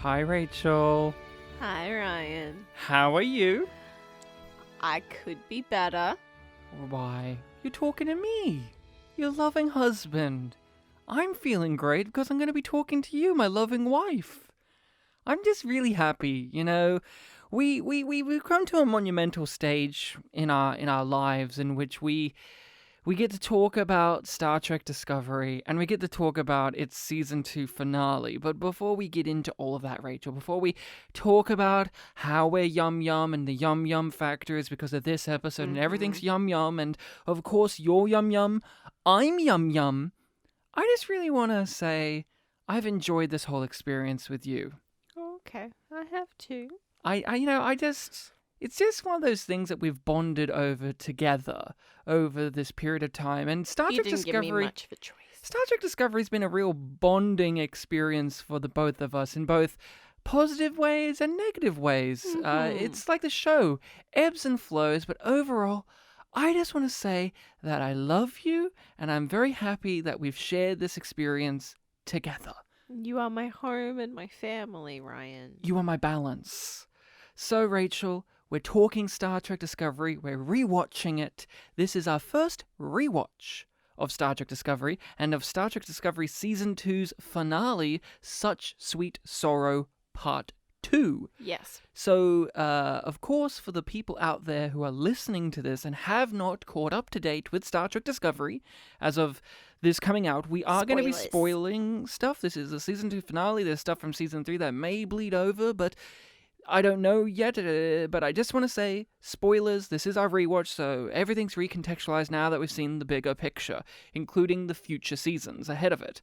Hi, Rachel. Hi, Ryan. How are you? I could be better. Why, you're talking to me, your loving husband. I'm feeling great because I'm going to be talking to you, my loving wife. I'm just really happy, We've come to a monumental stage in our lives in which we get to talk about Star Trek Discovery, and we get to talk about its Season 2 finale. But before we get into all of that, Rachel, before we talk about how we're yum-yum and the yum-yum factor is because of this episode and everything's yum-yum, and of course you're yum-yum, I'm yum-yum, I just really want to say I've enjoyed this whole experience with you. Okay, I have too. It's just one of those things that we've bonded over together over this period of time. And Star Trek didn't Discovery, give me much of a choice. Star Trek Discovery has been a real bonding experience for the both of us in both positive ways and negative ways. It's like the show, ebbs and flows, but overall, I just want to say that I love you, and I'm very happy that we've shared this experience together. You are my home and my family, Ryan. You are my balance. So, Rachel, we're talking Star Trek Discovery. We're rewatching it. This is our first rewatch of Star Trek Discovery and of Star Trek Discovery Season 2's finale, Such Sweet Sorrow Part 2. Yes. So, of course, for the people out there who are listening to this and have not caught up to date with Star Trek Discovery, as of this coming out, we are going to be spoiling stuff. This is the Season 2 finale. There's stuff from Season 3 that may bleed over, but I don't know yet, but I just want to say, spoilers, this is our rewatch, so everything's recontextualized now that we've seen the bigger picture, including the future seasons ahead of it.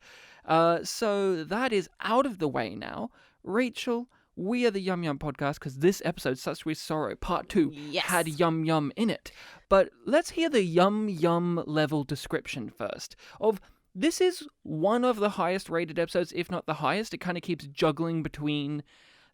So that is out of the way now. Rachel, we are the Yum Yum podcast because this episode, Such Sweet Sorrow, Part 2, had Yum Yum in it. But let's hear the Yum Yum level description first of... This is one of the highest rated episodes, if not the highest. It kind of keeps juggling between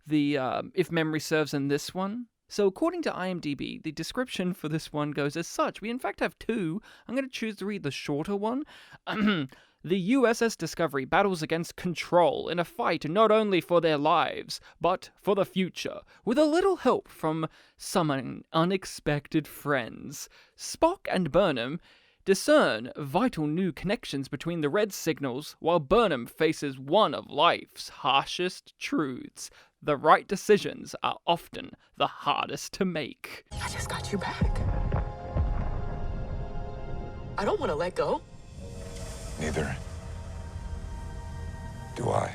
the if memory serves in this one. So according to IMDb, the description for this one goes as such. We in fact have two. I'm going to choose to read the shorter one. The USS Discovery battles against Control in a fight not only for their lives, but for the future, with a little help from some unexpected friends. Spock and Burnham discern vital new connections between the red signals, while Burnham faces one of life's harshest truths. The right decisions are often the hardest to make. I just got you back. I don't want to let go. Neither do I.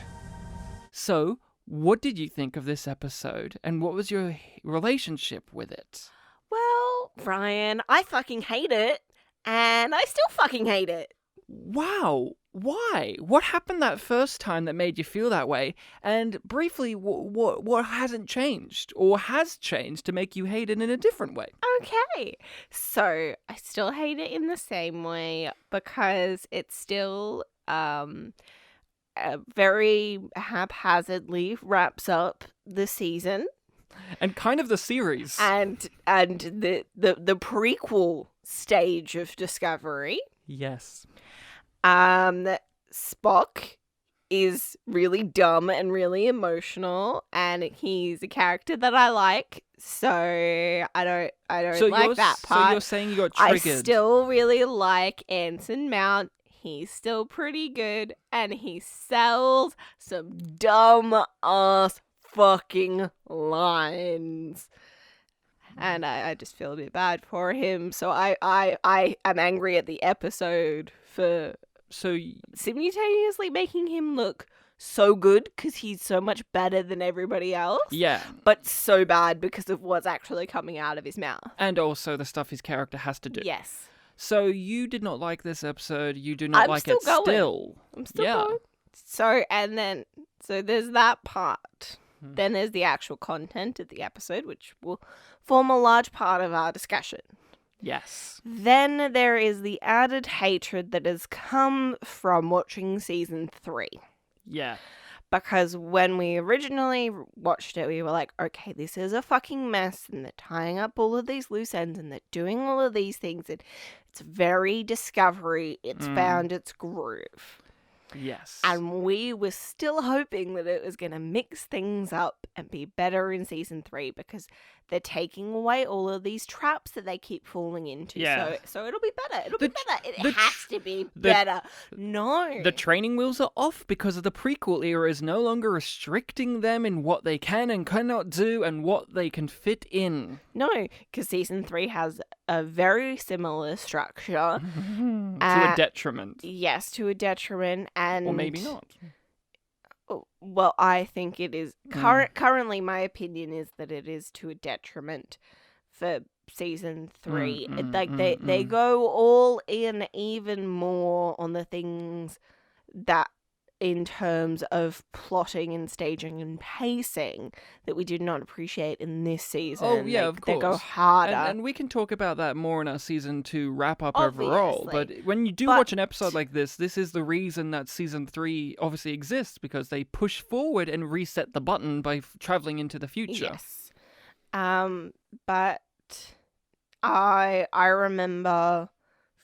So, what did you think of this episode, and what was your relationship with it? Well, Ryan, I fucking hate it, and I still fucking hate it. Wow, why? What happened that first time that made you feel that way? And briefly, what hasn't changed or has changed to make you hate it in a different way? Okay, so I still hate it in the same way because it still very haphazardly wraps up the season. And kind of the series. And the prequel stage of Discovery. Yes. Spock is really dumb and really emotional, and he's a character that I like, so I don't like that part. So you're saying you got triggered. I still really like Anson Mount. He's still pretty good, and he sells some dumb ass fucking lines. And I just feel a bit bad for him, so I am angry at the episode for simultaneously making him look so good because he's so much better than everybody else. Yeah. But so bad because of what's actually coming out of his mouth. And also the stuff his character has to do. Yes. So you did not like this episode. You do not like it still. I'm still going. So there's that part. Then there's the actual content of the episode, which will form a large part of our discussion. Yes. Then there is the added hatred that has come from watching season 3. Yeah. Because when we originally watched it, we were like, okay, this is a fucking mess, and they're tying up all of these loose ends, and they're doing all of these things, and it's very Discovery. It's found its groove. Yes. And we were still hoping that it was going to mix things up and be better in season 3 because they're taking away all of these traps that they keep falling into. Yeah. So it'll be better. It'll The be better. It the has to be better. No. The training wheels are off because of the prequel era is no longer restricting them in what they can and cannot do and what they can fit in. No, because season 3 has a very similar structure. To a detriment. Yes, to a detriment. And Or maybe not. Well, I think it is. Currently, my opinion is that it is to a detriment for season 3. They go all in even more on the things that, in terms of plotting and staging and pacing, that we did not appreciate in this season. Oh, yeah, of course. They go harder. And we can talk about that more in our season 2 wrap-up overall. But when you do watch an episode like this is the reason that season 3 obviously exists, because they push forward and reset the button by traveling into the future. Yes. But I remember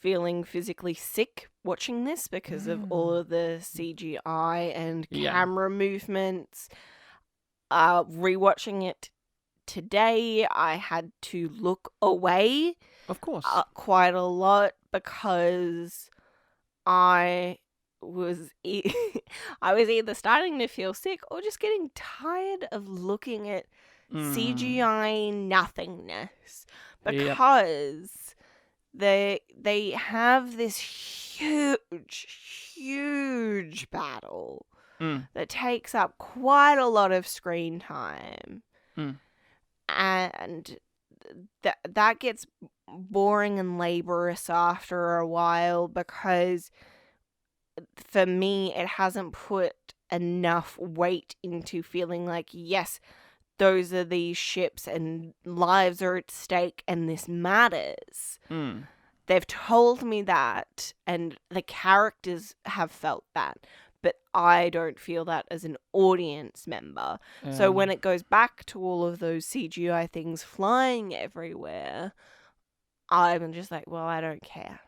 feeling physically sick watching this because of all of the CGI and camera movements. Rewatching it today, I had to look away. Of course. Quite a lot because I was I was either starting to feel sick or just getting tired of looking at CGI nothingness, because they have this huge battle that takes up quite a lot of screen time, and that gets boring and laborious after a while, because for me it hasn't put enough weight into feeling like, yes, those are these ships and lives are at stake and this matters. They've told me that and the characters have felt that, but I don't feel that as an audience member. So when it goes back to all of those CGI things flying everywhere, I'm just like, well, I don't care.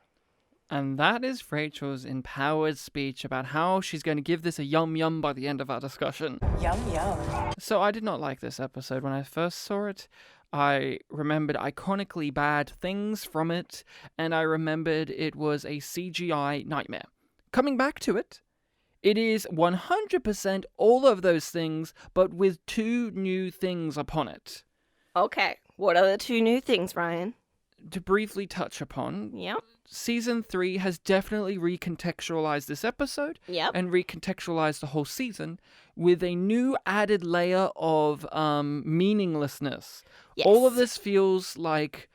And that is Rachel's empowered speech about how she's going to give this a yum by the end of our discussion. Yum yum. So I did not like this episode when I first saw it. I remembered iconically bad things from it, and I remembered it was a CGI nightmare. Coming back to it, it is 100% all of those things, but with 2 new things upon it. Okay, what are the 2 new things, Ryan? To briefly touch upon, Yep. Season 3 has definitely recontextualized this episode Yep. and recontextualized the whole season with a new added layer of meaninglessness. Yes. All of this feels like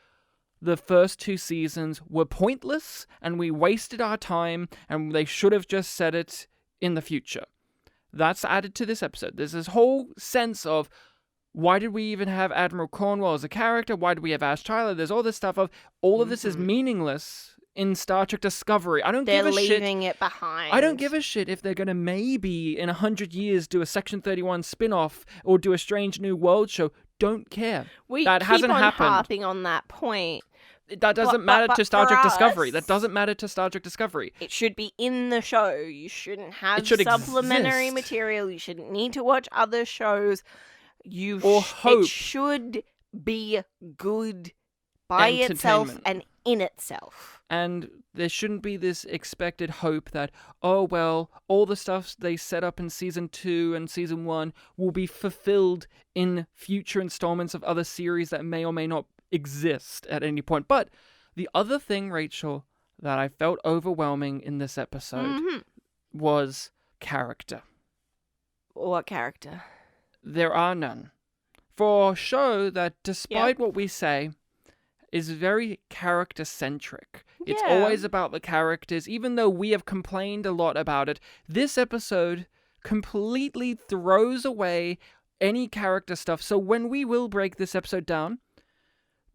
the first 2 seasons were pointless and we wasted our time and they should have just said it in the future. That's added to this episode. There's this whole sense of, why did we even have Admiral Cornwell as a character? Why do we have Ash Tyler? There's all this stuff of, all of this is meaningless in Star Trek Discovery. I don't give a shit. They're leaving it behind. I don't give a shit if they're going to maybe in 100 years do a Section 31 spin-off or do a Strange New World show. Don't care. That hasn't happened. Harping on that point. That doesn't matter to Star Trek Discovery. us, That doesn't matter to Star Trek Discovery. It should be in the show. You shouldn't have It should supplementary exist. material. You shouldn't need to watch other shows. Hope. It should be good by itself Entertainment. and in itself. And there shouldn't be this expected hope that, oh, well, all the stuff they set up in Season 2 and Season 1 will be fulfilled in future installments of other series that may or may not exist at any point. But the other thing, Rachel, that I felt overwhelming in this episode was character. What character? There are none. For a show that, despite what we say, is very character-centric. It's Yeah. always about the characters, even though we have complained a lot about it. This episode completely throws away any character stuff. So when we will break this episode down,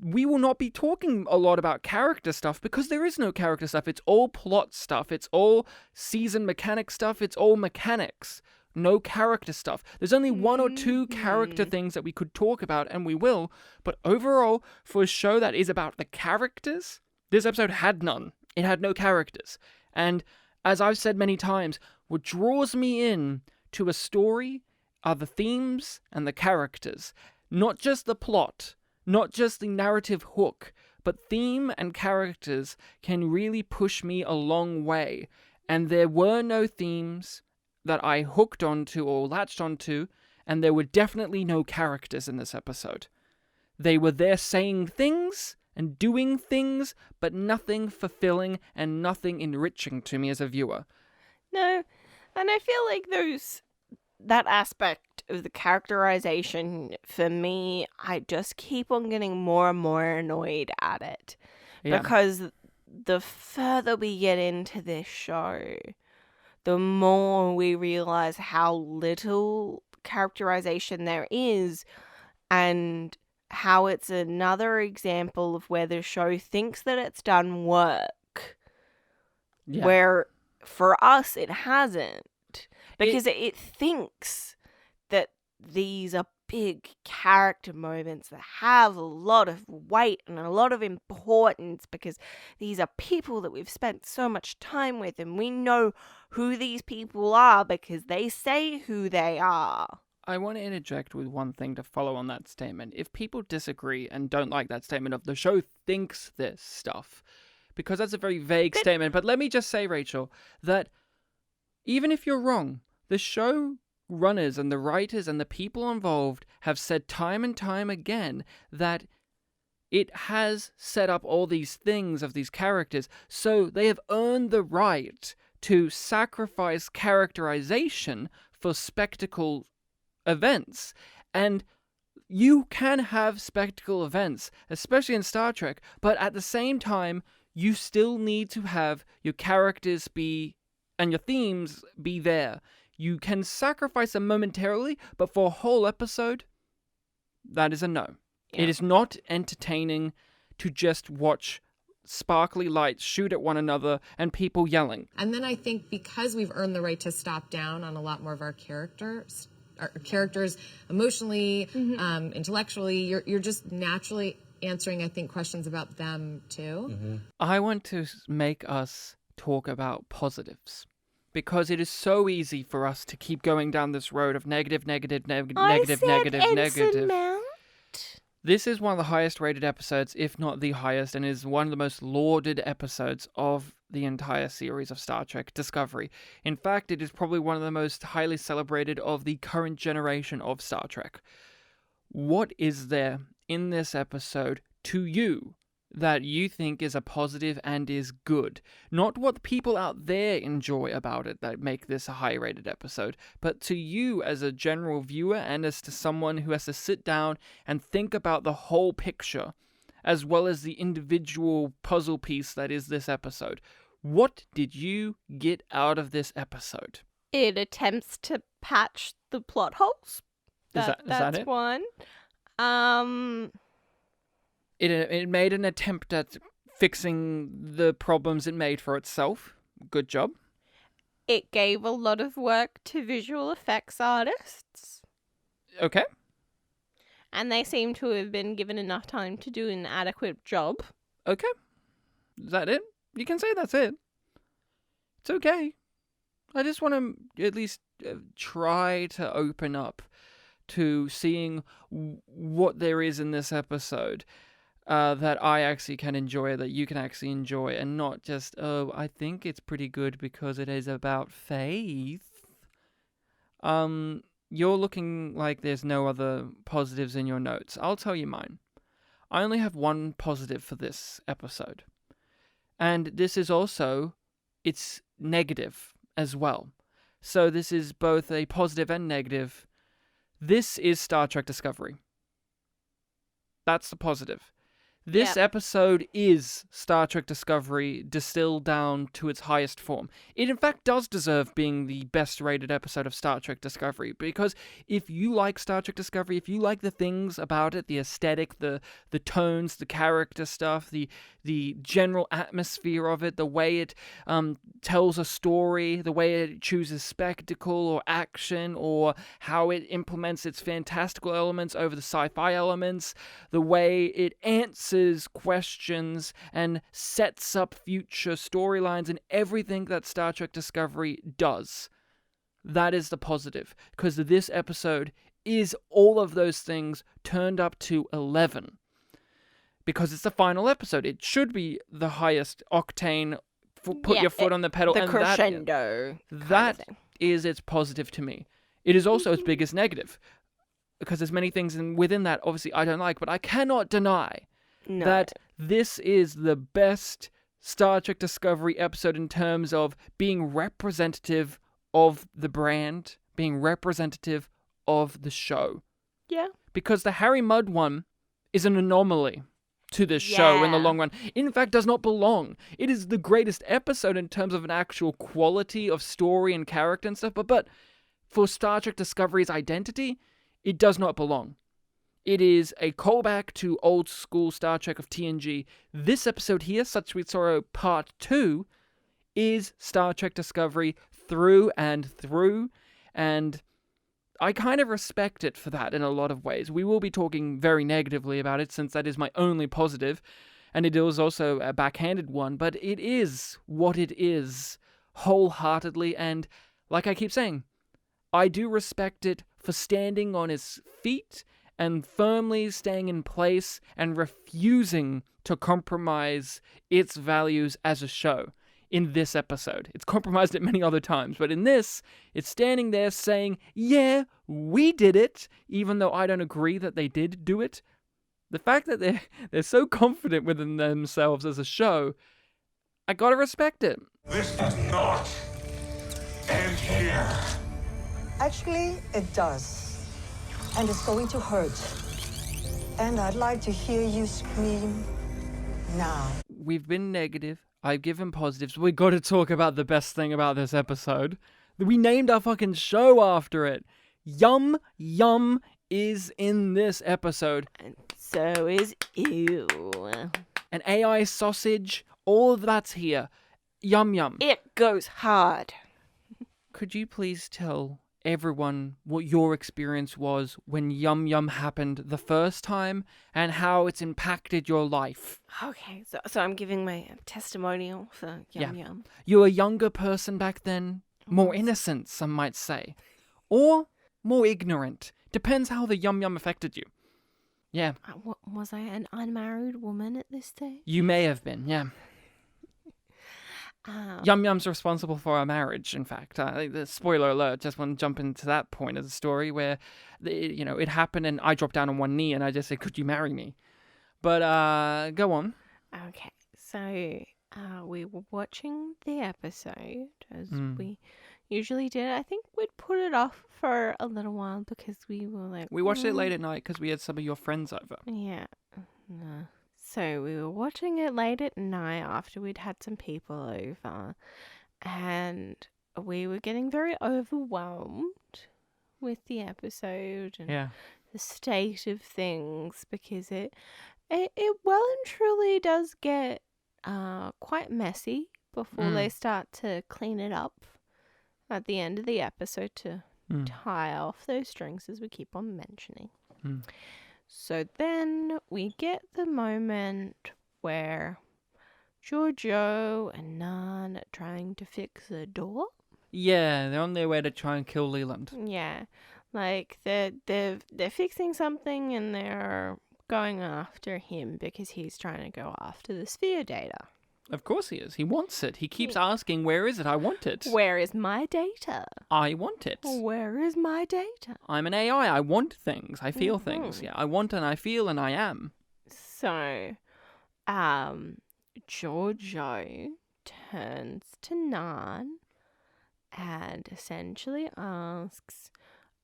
we will not be talking a lot about character stuff because there is no character stuff. It's all plot stuff. It's all season mechanic stuff. It's all mechanics. No character stuff. There's only 1 or 2 character things that we could talk about, and we will. But overall, for a show that is about the characters, this episode had none. It had no characters. And as I've said many times, what draws me in to a story are the themes and the characters. Not just the plot, not just the narrative hook, but theme and characters can really push me a long way. And there were no themes that I hooked onto or latched onto, and there were definitely no characters in this episode. They were there saying things and doing things, but nothing fulfilling and nothing enriching to me as a viewer. No, and I feel like that aspect of the characterization, for me, I just keep on getting more and more annoyed at it. Yeah. Because the further we get into this show, the more we realize how little characterization there is, and how it's another example of where the show thinks that it's done work, where for us it hasn't. Because it thinks that these are big character moments that have a lot of weight and a lot of importance, because these are people that we've spent so much time with, and we know who these people are because they say who they are. I want to interject with one thing to follow on that statement. If people disagree and don't like that statement of the show thinks this stuff, because that's a very vague statement, but let me just say, Rachel, that even if you're wrong, the show runners and the writers and the people involved have said time and time again that it has set up all these things of these characters, so they have earned the right to sacrifice characterization for spectacle events. And you can have spectacle events, especially in Star Trek, but at the same time, you still need to have your characters be and your themes be there. You can sacrifice them momentarily, but for a whole episode, that is a no. Yeah. It is not entertaining to just watch sparkly lights shoot at one another and people yelling. And then I think because we've earned the right to stop down on a lot more of our characters emotionally, intellectually, you're just naturally answering, I think, questions about them too. Mm-hmm. I want to make us talk about positives, because it is so easy for us to keep going down this road of negative. This is one of the highest rated episodes, if not the highest, and is one of the most lauded episodes of the entire series of Star Trek Discovery. In fact, it is probably one of the most highly celebrated of the current generation of Star Trek. What is there in this episode to you that you think is a positive and is good? Not what the people out there enjoy about it that make this a high-rated episode, but to you as a general viewer and as to someone who has to sit down and think about the whole picture, as well as the individual puzzle piece that is this episode. What did you get out of this episode? It attempts to patch the plot holes. Is that it? One. It made an attempt at fixing the problems it made for itself. Good job. It gave a lot of work to visual effects artists. Okay. And they seem to have been given enough time to do an adequate job. Okay. Is that it? You can say that's it. It's okay. I just want to at least try to open up to seeing what there is in this episode that I actually can enjoy, that you can actually enjoy, and not just, oh, I think it's pretty good because it is about faith. You're looking like there's no other positives in your notes. I'll tell you mine. I only have one positive for this episode. And this is also, it's negative as well. So this is both a positive and negative. This is Star Trek Discovery. That's the positive. This episode is Star Trek Discovery distilled down to its highest form. It in fact does deserve being the best rated episode of Star Trek Discovery, because if you like Star Trek Discovery, if you like the things about it, the aesthetic, the tones, the character stuff, the general atmosphere of it, the way it tells a story, the way it chooses spectacle or action, or how it implements its fantastical elements over the sci-fi elements, the way it answers questions and sets up future storylines, and everything that Star Trek Discovery does. That is the positive, because this episode is all of those things turned up to 11. Because it's the final episode. It should be the highest octane, put your foot on the pedal. The and crescendo. That is its positive to me. It is also its biggest negative. Because there's many things within that, obviously, I don't like. But I cannot deny that this is the best Star Trek Discovery episode in terms of being representative of the brand, being representative of the show. Yeah. Because the Harry Mudd one is an anomaly to this show in the long run. In fact, does not belong. It is the greatest episode in terms of an actual quality of story and character and stuff, but for Star Trek Discovery's identity, it does not belong. It is a callback to old school Star Trek of TNG. This episode here, Such Sweet Sorrow Part 2, is Star Trek Discovery through and through, and I kind of respect it for that in a lot of ways. We will be talking very negatively about it, since that is my only positive, and it is also a backhanded one, but it is what it is, wholeheartedly, and like I keep saying, I do respect it for standing on its feet and firmly staying in place and refusing to compromise its values as a show. In this episode. It's compromised it many other times, but in this, it's standing there saying, yeah, we did it, even though I don't agree that they did do it. The fact that they're so confident within themselves as a show, I gotta respect it. This does not end here. Actually, it does. And it's going to hurt. And I'd like to hear you scream now. We've been negative. I've given positives. We got to talk about the best thing about this episode. We named our fucking show after it. Yum Yum is in this episode. And so is ew. An AI sausage. All of that's here. Yum Yum. It goes hard. Could you please tell everyone what your experience was when Yum Yum happened the first time and how it's impacted your life? Okay, so I'm giving my testimonial for Yum Yum. You were a younger person back then, more innocent, some might say, or more ignorant. Depends how the Yum Yum affected you. Yeah. Was I an unmarried woman at this stage? You may have been, yeah. Yum Yum's responsible for our marriage, in fact. The spoiler alert, just want to jump into that point of the story where, it happened and I dropped down on one knee and I just said, could you marry me? But, go on. Okay, so we were watching the episode, as we usually did. I think we'd put it off for a little while because we were like... We watched it late at night because we had some of your friends over. Yeah. No. So we were watching it late at night after we'd had some people over, and we were getting very overwhelmed with the episode and the state of things, because it well and truly does get quite messy before they start to clean it up at the end of the episode to tie off those strings, as we keep on mentioning. So then we get the moment where Giorgio and Nan are trying to fix the door. Yeah, they're on their way to try and kill Leland. Yeah, like they're fixing something and they're going after him because he's trying to go after the sphere data. Of course he is. He wants it. He keeps asking, where is it? I want it. Where is my data? I want it. Where is my data? I'm an AI. I want things. I feel things. Yeah, I want and I feel and I am. So, Giorgio turns to Nan and essentially asks,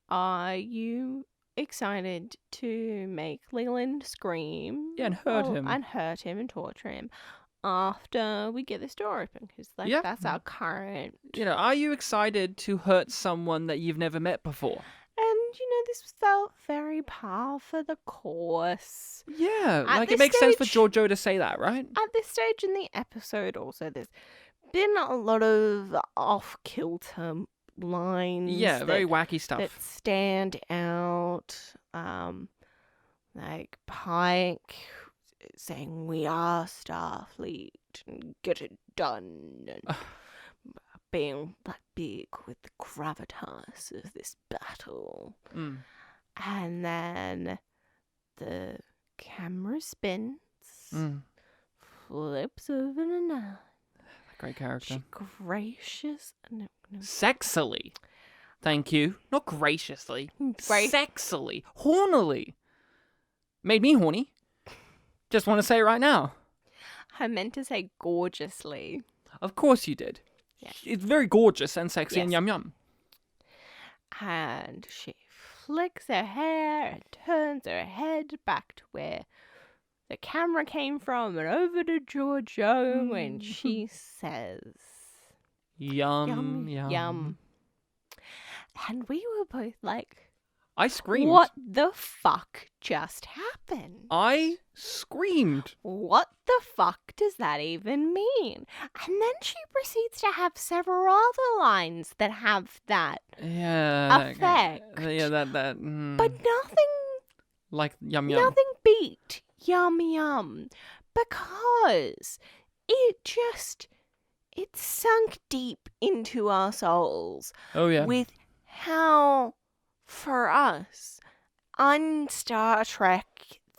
are you excited to make Leland scream? Yeah, and hurt him. And hurt him and torture him after we get this door open, because that's our current... are you excited to hurt someone that you've never met before? And, this felt very par for the course. Yeah, it makes sense for Giorgio to say that, right? At this stage in the episode also, there's been a lot of off-kilter lines. Yeah, very wacky stuff. That stand out. Like Pike saying, we are Starfleet and get it done. And being like big with the gravitas of this battle. And then the camera spins, flips over to Nine. Great character. She gracious. No. Sexily. Thank you. Not graciously. Right. Sexily. Hornily. Made me horny. Just want to say it right now. I meant to say gorgeously. Of course you did. Yeah. It's very gorgeous and sexy and Yes. yum yum. And she flicks her hair and turns her head back to where the camera came from and over to Giorgio, and she says, Yum yum. yum. And we were both like, I screamed. what the fuck just happened? I screamed. What the fuck does that even mean? And then she proceeds to have several other lines that have that Yeah. effect. Yeah, that. But nothing like yum yum. Nothing beat yum yum, because it sunk deep into our souls Oh yeah. with how, for us, un-Star Trek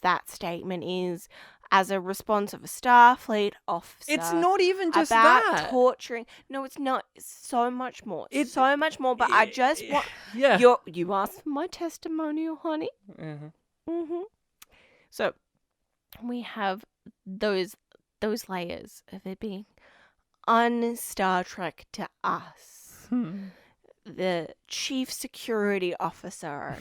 that statement is as a response of a Starfleet officer. It's not even just about that. torturing. No, it's not. It's so much more. It's- so much more. But I just want. Yeah. You asked for my testimonial, honey. So we have those layers of it being un-Star Trek to us. The chief security officer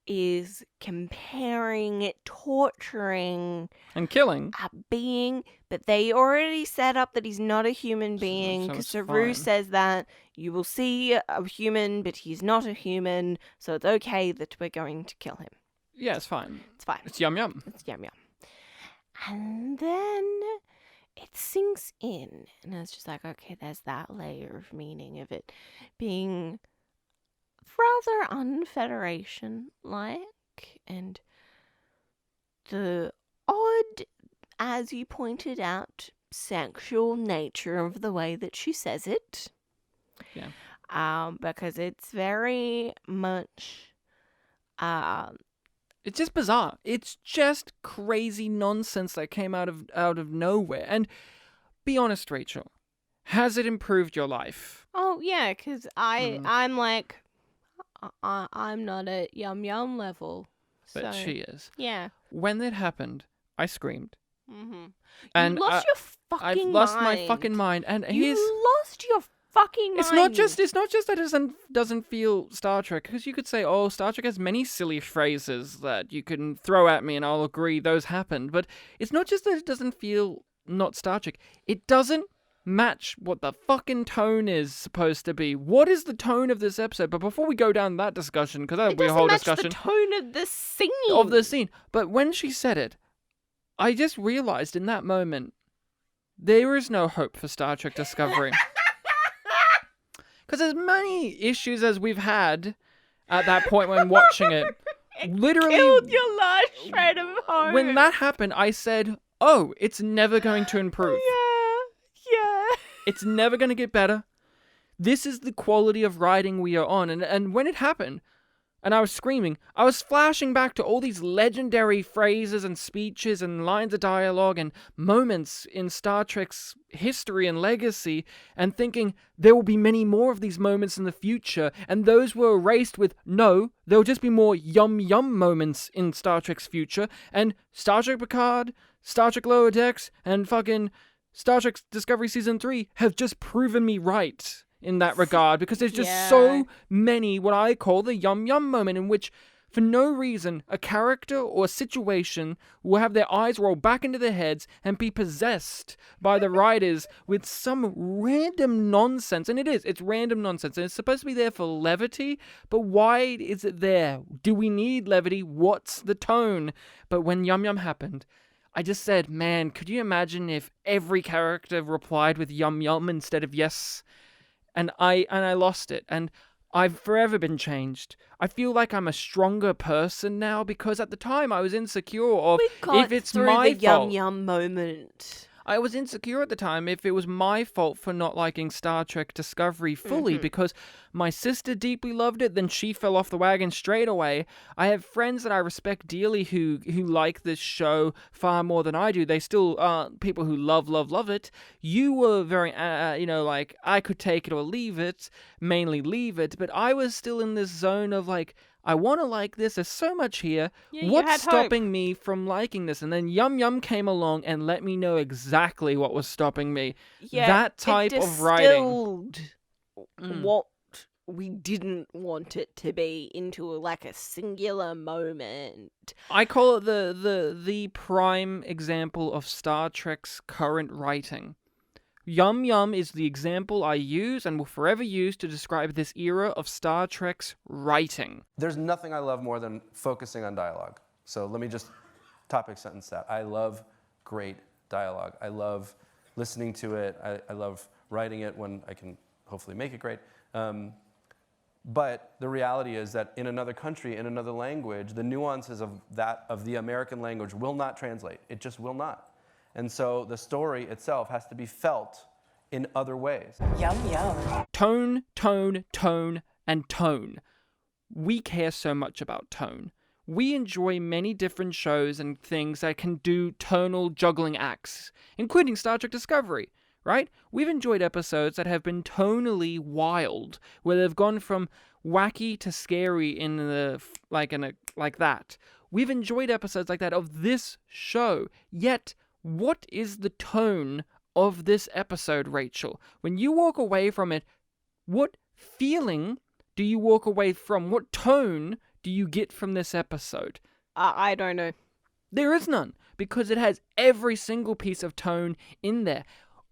is comparing torturing And killing. a being, but they already set up that he's not a human being, so because it's Saru fine. says that you will see a human, but he's not a human, so it's okay that we're going to kill him. Yeah, it's fine. It's fine. It's yum yum. It's yum yum. And then it sinks in, and it's just like, okay, there's that layer of meaning of it being rather un-Federation-like, and the odd, as you pointed out, sexual nature of the way that she says it. Yeah. Because it's very much It's just bizarre. It's just crazy nonsense that came out of nowhere. And be honest, Rachel, has it improved your life? Oh yeah, because I'm like, I'm not at yum yum level. But So, she is. yeah. When that happened, I screamed. Mm-hmm. And you lost your fucking I've lost mind. my fucking mind. And You here's lost your fucking mind. it's not just that it doesn't feel Star Trek, because you could say, oh, Star Trek has many silly phrases that you can throw at me and I'll agree those happened. But it's not just that it doesn't feel not Star Trek. It doesn't match what the fucking tone is supposed to be. What is the tone of this episode? But before we go down that discussion, because that'll It be a doesn't whole match discussion the tone of the scene. of the scene. But when she said it, I just realized in that moment, there is no hope for Star Trek Discovery. Because as many issues as we've had at that point when watching it, literally, Killed your last shred of hope. when that happened, I said, oh, it's never going to improve. Yeah. It's never going to get better. This is the quality of writing we are on. And when it happened, and I was screaming, I was flashing back to all these legendary phrases and speeches and lines of dialogue and moments in Star Trek's history and legacy, and thinking there will be many more of these moments in the future, and those were erased with, no, there'll just be more yum yum moments in Star Trek's future, and Star Trek Picard, Star Trek Lower Decks, and fucking Star Trek Discovery Season 3 have just proven me right in that regard, because there's just so many what I call the yum yum moment, in which for no reason a character or a situation will have their eyes roll back into their heads and be possessed by the writers with some random nonsense. And it's random nonsense, and it's supposed to be there for levity, but why is it there? Do we need levity? What's the tone? But when yum yum happened, I just said, man, could you imagine if every character replied with yum yum instead of yes? And I lost it, and I've forever been changed. I feel like I'm a stronger person now, because at the time I was insecure of We got if it's through my the yum fault. yum moment. I was insecure at the time if it was my fault for not liking Star Trek Discovery fully, because my sister deeply loved it, then she fell off the wagon straight away. I have friends that I respect dearly who like this show far more than I do. They still are people who love it. You were very, like, I could take it or leave it, mainly leave it, but I was still in this zone of, like, I want to like this. There's so much here. Yeah, What's stopping me from liking this? And then Yum Yum came along and let me know exactly what was stopping me. Yeah, that type of writing. What we didn't want it to be into like a singular moment. I call it the prime example of Star Trek's current writing. Yum Yum is the example I use and will forever use to describe this era of Star Trek's writing. There's nothing I love more than focusing on dialogue. So let me just topic sentence that. I love great dialogue. I love listening to it. I love writing it when I can hopefully make it great. But the reality is that in another country, in another language, the nuances of the American language will not translate. It just will not. And so the story itself has to be felt in other ways. Yum, yum. Tone, tone, tone, and tone. We care so much about tone. We enjoy many different shows and things that can do tonal juggling acts, including Star Trek Discovery, right? We've enjoyed episodes that have been tonally wild, where they've gone from wacky to scary like that. We've enjoyed episodes like that of this show, yet what is the tone of this episode, Rachel? When you walk away from it, what feeling do you walk away from? What tone do you get from this episode? I don't know. There is none, because it has every single piece of tone in there.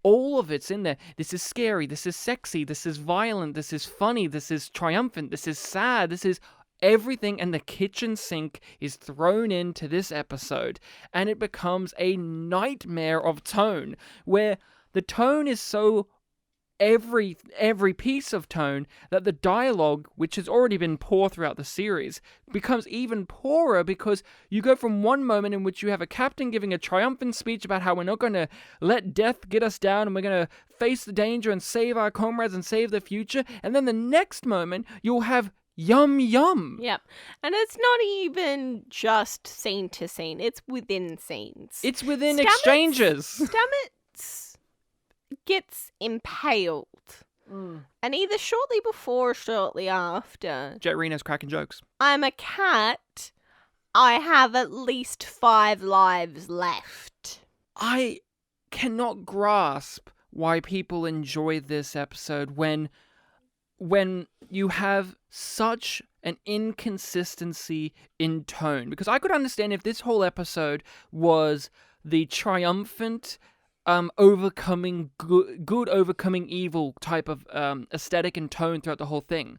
All of it's in there. This is scary, this is sexy, this is violent, this is funny, this is triumphant, this is sad, this is everything, and the kitchen sink is thrown into this episode, and it becomes a nightmare of tone, where the tone is so every piece of tone that the dialogue, which has already been poor throughout the series, becomes even poorer, because you go from one moment in which you have a captain giving a triumphant speech about how we're not going to let death get us down and we're going to face the danger and save our comrades and save the future, and then the next moment you'll have Yum Yum. Yep. And it's not even just scene to scene. It's within scenes. It's within exchanges. Stamets gets impaled. And either shortly before or shortly after. Jet Reno's cracking jokes. I'm a cat. I have at least 5 lives left. I cannot grasp why people enjoy this episode when you have such an inconsistency in tone. Because I could understand if this whole episode was the triumphant overcoming good overcoming evil type of aesthetic and tone throughout the whole thing.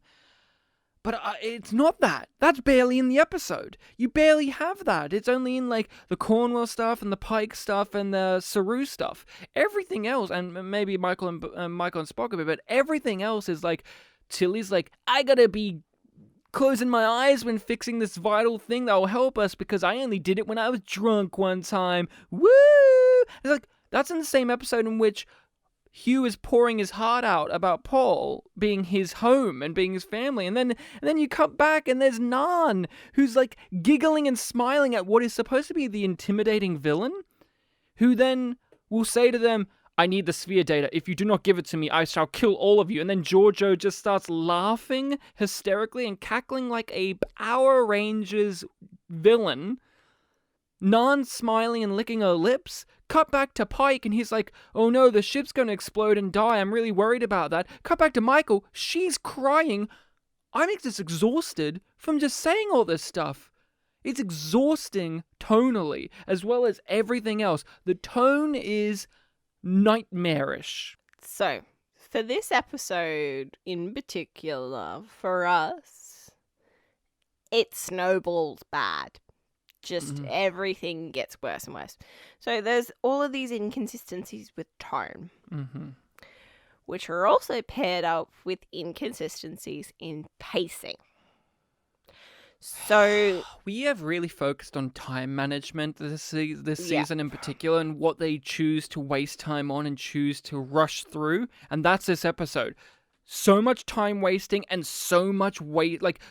But it's not that. That's barely in the episode. You barely have that. It's only in, like, the Cornwell stuff and the Pike stuff and the Saru stuff. Everything else, and maybe Michael and Spock a bit, but everything else is like, Tilly's like, I gotta be closing my eyes when fixing this vital thing that will help us because I only did it when I was drunk one time. Woo! It's like, that's in the same episode in which Hugh is pouring his heart out about Paul being his home and being his family, and then you cut back and there's Nan, who's like giggling and smiling at what is supposed to be the intimidating villain, who then will say to them, I need the sphere data. If you do not give it to me, I shall kill all of you. And then Giorgio just starts laughing hysterically and cackling like a Power Rangers villain. Nan smiling and licking her lips. Cut back to Pike and he's like, oh no, the ship's going to explode and die. I'm really worried about that. Cut back to Michael. She's crying. I'm just exhausted from just saying all this stuff. It's exhausting tonally as well as everything else. The tone is nightmarish. So, for this episode in particular, for us, it snowballs bad. Just everything gets worse and worse. So there's all of these inconsistencies with tone, which are also paired up with inconsistencies in pacing. So We have really focused on time management this season in particular, and what they choose to waste time on and choose to rush through, and that's this episode. So much time wasting and so much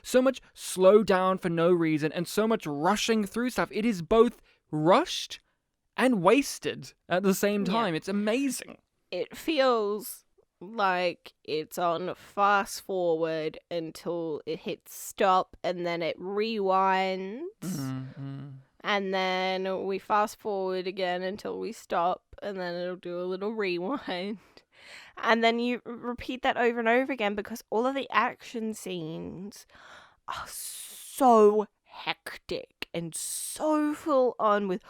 so much slow down for no reason and so much rushing through stuff. It is both rushed and wasted at the same time. It's amazing. it feels like it's on fast forward until it hits stop, and then it rewinds, and then we fast forward again until we stop, and then it'll do a little rewind. And then you repeat that over and over again because all of the action scenes are so hectic and so full on with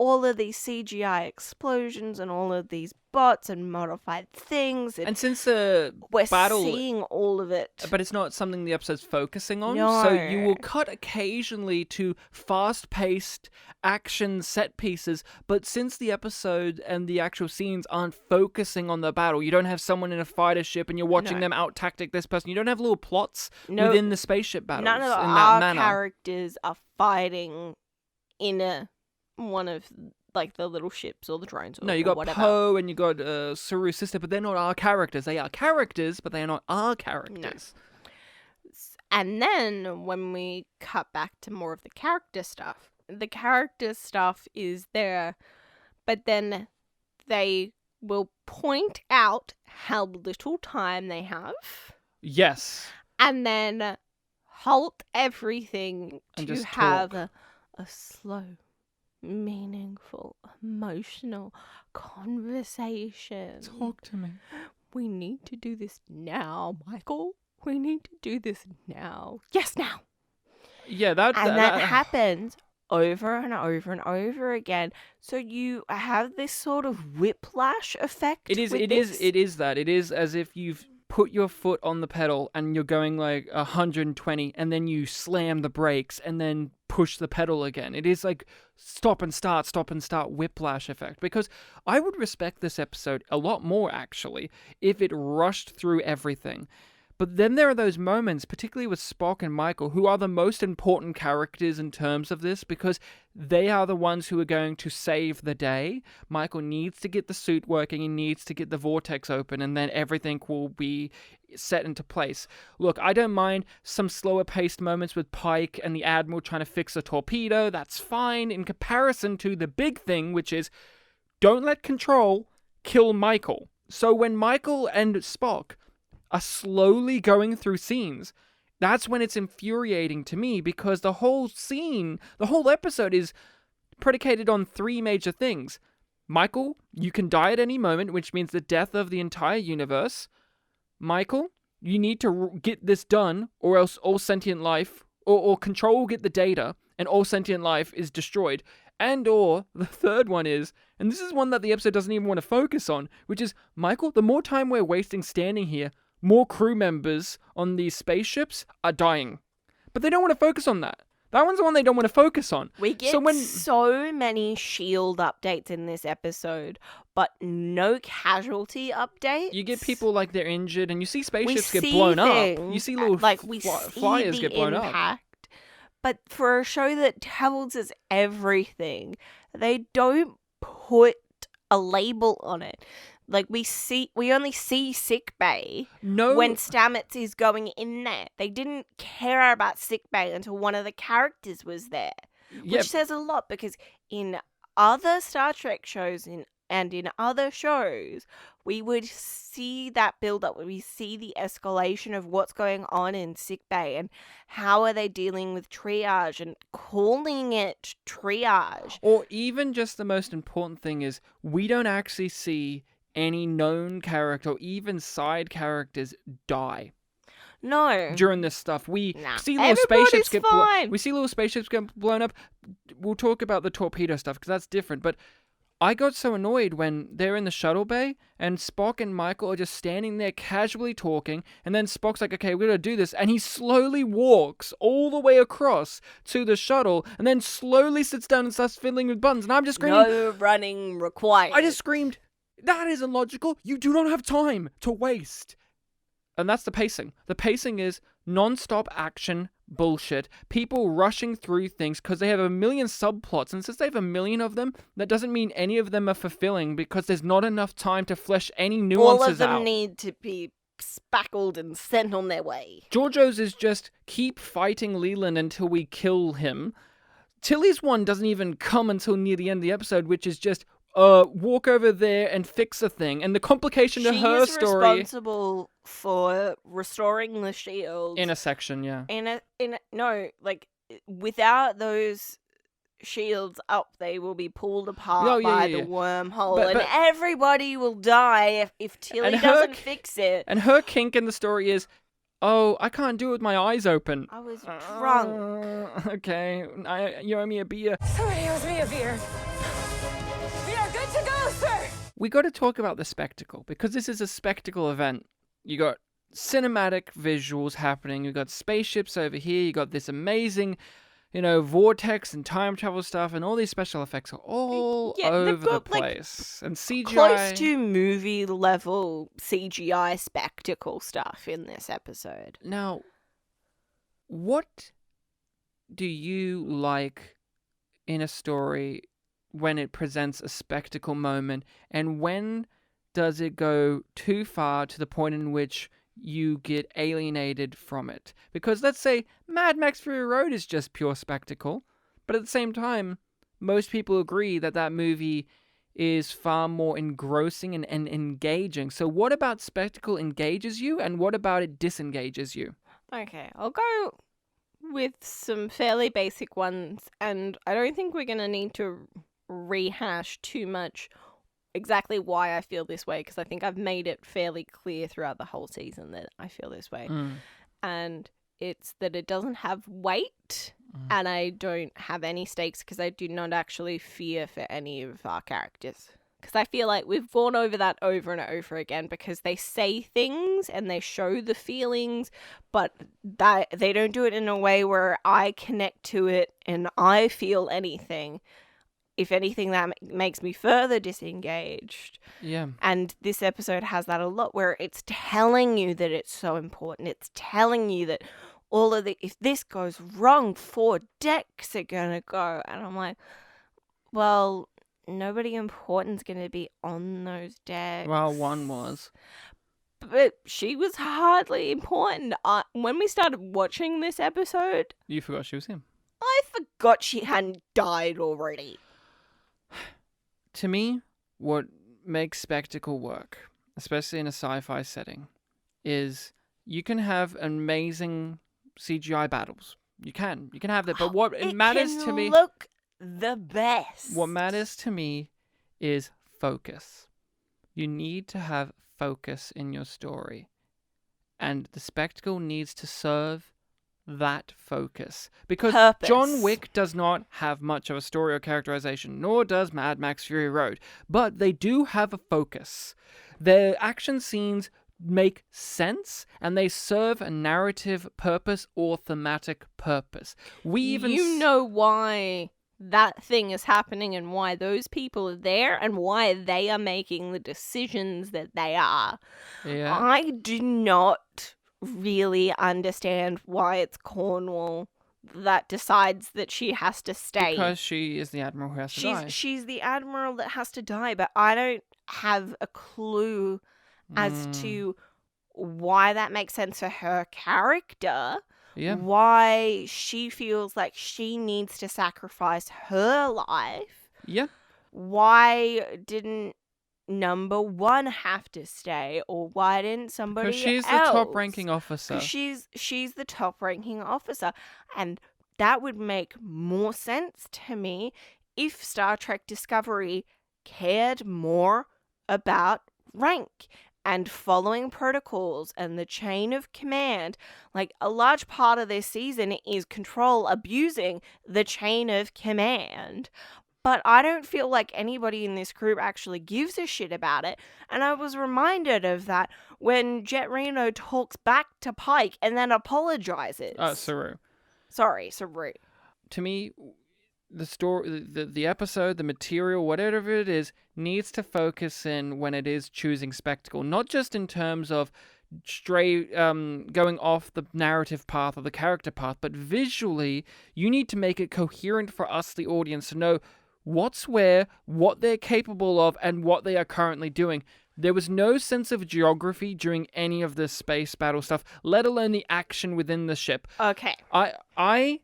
all of these CGI explosions and all of these bots and modified things. And since the we're battle, seeing all of it. but it's not something the episode's focusing on, No. so you will cut occasionally to fast-paced action set pieces, but since the episode and the actual scenes aren't focusing on the battle, you don't have someone in a fighter ship and you're watching them out-tactic this person, you don't have little plots within the spaceship battles None of in that our manner. characters are fighting in one of like the little ships or the drones. Or, No, you got whatever. Poe and you got Saru's sister, but they're not our characters. They are characters, but they are not our characters. And then when we cut back to more of the character stuff is there, but then they will point out how little time they have, Yes. and then halt everything And to just have talk. a slow, meaningful, emotional conversation. Talk to me. We need to do this now, Michael. We need to do this now. Yes, now. Yeah, that happens over and over and over again. So you have this sort of whiplash effect. It is that. It is as if you've put your foot on the pedal and you're going like 120 and then you slam the brakes and then push the pedal again. It is like stop and start whiplash effect, because I would respect this episode a lot more actually if it rushed through everything. But then there are those moments, particularly with Spock and Michael, who are the most important characters in terms of this, because they are the ones who are going to save the day. Michael needs to get the suit working, he needs to get the vortex open, and then everything will be set into place. Look, I don't mind some slower paced moments with Pike and the Admiral trying to fix a torpedo. That's fine in comparison to the big thing, which is don't let Control kill Michael. So when Michael and Spock are slowly going through scenes, that's when it's infuriating to me, because the whole episode is predicated on three major things. Michael, you can die at any moment, which means the death of the entire universe. Michael, you need to get this done, or else all sentient life, or Control will get the data, and all sentient life is destroyed. And or the third one is, and this is one that the episode doesn't even want to focus on, which is, Michael, the more time we're wasting standing here, more crew members on these spaceships are dying. But they don't want to focus on that. That one's the one they don't want to focus on. We get so many shield updates in this episode, but no casualty updates. You get people like they're injured, and you see spaceships get blown up. You see little flyers get blown up. But for a show that tells us everything, they don't put a label on it. Like, we only see sick bay when Stamets is going in there. They didn't care about sick bay until one of the characters was there, which says a lot, because in other Star Trek shows and in other shows, we would see that build up. We see the escalation of what's going on in sick bay and how are they dealing with triage and calling it triage. Or even just the most important thing is, we don't actually see any known character or even side characters die. No. During this stuff, we see little spaceships get blown up. We'll talk about the torpedo stuff because that's different. But I got so annoyed when they're in the shuttle bay and Spock and Michael are just standing there casually talking, and then Spock's like, "Okay, we're gonna do this," and he slowly walks all the way across to the shuttle, and then slowly sits down and starts fiddling with buttons. And I'm just screaming, "No running required." I just screamed, that isn't logical. You do not have time to waste. And that's the pacing. The pacing is non-stop action, bullshit. People rushing through things because they have a million subplots. And since they have a million of them, that doesn't mean any of them are fulfilling because there's not enough time to flesh any nuances out. All of them need to be spackled and sent on their way. Georgios is just keep fighting Leland until we kill him. Tilly's one doesn't even come until near the end of the episode, which is just walk over there and fix a thing. And the complication to her She is story responsible for restoring the shield. in a section, yeah. No, like without those shields up, they will be pulled apart by the wormhole, and everybody will die if Tilly doesn't fix it. And her kink in the story is, oh, I can't do it with my eyes open. I was drunk. Okay, you owe me a beer. Somebody owes me a beer. We are good to go, sir. We got to talk about the spectacle, because this is a spectacle event. You got cinematic visuals happening, you got spaceships over here, you got this amazing, vortex and time travel stuff, and all these special effects are all over the place. And CGI... Close to movie level CGI spectacle stuff in this episode. Now, what do you like in a story when it presents a spectacle moment, and when does it go too far to the point in which you get alienated from it? Because let's say Mad Max Fury Road is just pure spectacle, but at the same time, most people agree that that movie is far more engrossing and engaging. So what about spectacle engages you, and what about it disengages you? Okay, I'll go with some fairly basic ones, and I don't think we're going to need to rehash too much exactly why I feel this way, because I think I've made it fairly clear throughout the whole season that I feel this way. And it's that it doesn't have weight, and I don't have any stakes because I do not actually fear for any of our characters. Because I feel like we've gone over that over and over again, because they say things and they show the feelings, but they don't do it in a way where I connect to it and I feel anything. If anything, that makes me further disengaged. Yeah. And this episode has that a lot, where it's telling you that it's so important. It's telling you that if this goes wrong, 4 decks are going to go. And I'm like, well, nobody important's going to be on those decks. Well, one was. But she was hardly important. When we started watching this episode... You forgot she was him. I forgot she hadn't died already. To me, what makes spectacle work, especially in a sci-fi setting, is you can have amazing CGI battles. You can have that, but what it matters to me... look the best. What matters to me is focus. You need to have focus in your story, and the spectacle needs to serve that focus, because Purpose. John Wick does not have much of a story or characterization, nor does Mad Max Fury Road, but they do have a focus. Their action scenes make sense, and they serve a narrative purpose or thematic purpose. You know why that thing is happening, and why those people are there, and why they are making the decisions that they are. Yeah. I do not really understand why it's Cornwall that decides that she has to stay. Because she is the admiral who has to die. She's the admiral that has to die, but I don't have a clue as to why that makes sense for her character. Yeah. Why she feels like she needs to sacrifice her life. Yeah. Why didn't number 1 have to stay, or why didn't somebody else? Because she's the top-ranking officer. Because she's the top-ranking officer, and that would make more sense to me if Star Trek Discovery cared more about rank and following protocols and the chain of command. Like, a large part of this season is Control abusing the chain of command. But I don't feel like anybody in this group actually gives a shit about it. And I was reminded of that when Jet Reno talks back to Pike and then apologizes. Saru. Sorry, Saru. To me, the story, the episode, the material, whatever it is, needs to focus in when it is choosing spectacle. Not just in terms of going off the narrative path or the character path, but visually, you need to make it coherent for us, the audience, to know what's where, what they're capable of, and what they are currently doing. There was no sense of geography during any of this space battle stuff, let alone the action within the ship. Okay. I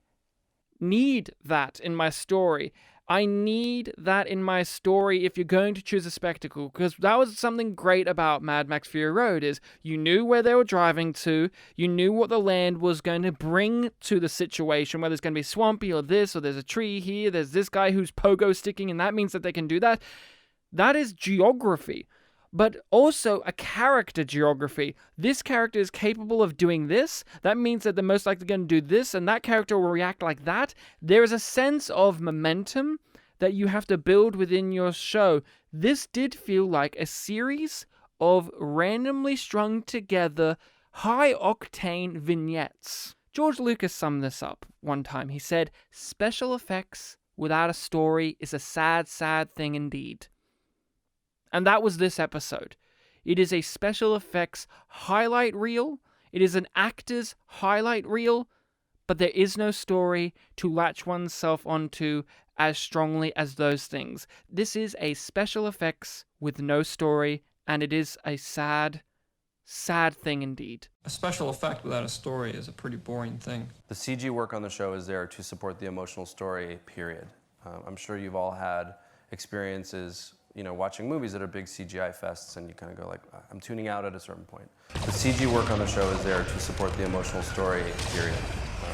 need that in my story. I need that in my story if you're going to choose a spectacle, because that was something great about Mad Max Fury Road, is you knew where they were driving to, you knew what the land was going to bring to the situation, whether it's going to be swampy or this, or there's a tree here, there's this guy who's pogo sticking, and that means that they can do that. That is geography, but also a character geography. This character is capable of doing this. That means that they're most likely going to do this, and that character will react like that. There is a sense of momentum that you have to build within your show. This did feel like a series of randomly strung together, high-octane vignettes. George Lucas summed this up one time. He said, "Special effects without a story is a sad, sad thing indeed." And that was this episode. It is a special effects highlight reel. It is an actor's highlight reel, but there is no story to latch oneself onto as strongly as those things. This is a special effects with no story, and it is a sad, sad thing indeed. A special effect without a story is a pretty boring thing. The CG work on the show is there to support the emotional story, period. I'm sure you've all had experiences watching movies that are big CGI fests, and you kind of go like, I'm tuning out at a certain point. The CG work on the show is there to support the emotional story, period.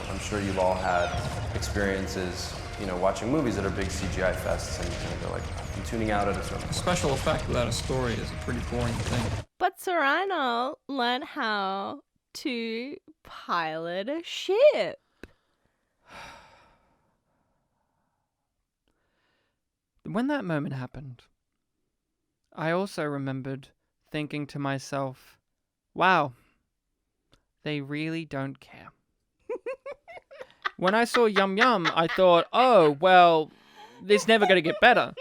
I'm sure you've all had experiences, watching movies that are big CGI fests, and you kind of go like, I'm tuning out at a certain point. A special effect without a story is a pretty boring thing. But Serrano learned how to pilot a ship. When that moment happened, I also remembered thinking to myself, wow, they really don't care. When I saw Yum Yum, I thought, oh, well, it's never going to get better.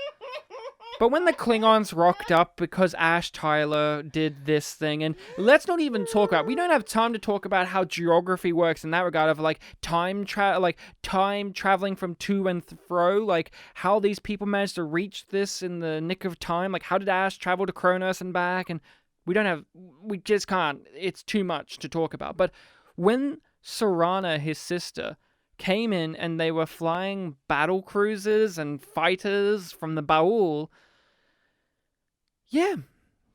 But when the Klingons rocked up because Ash Tyler did this thing, and let's not even talk about, we don't have time to talk about how geography works in that regard of time traveling from to and fro, how these people managed to reach this in the nick of time, how did Ash travel to Kronos and back, and we just can't, it's too much to talk about. But when Serana, his sister, came in and they were flying battle cruisers and fighters from the Baul, yeah,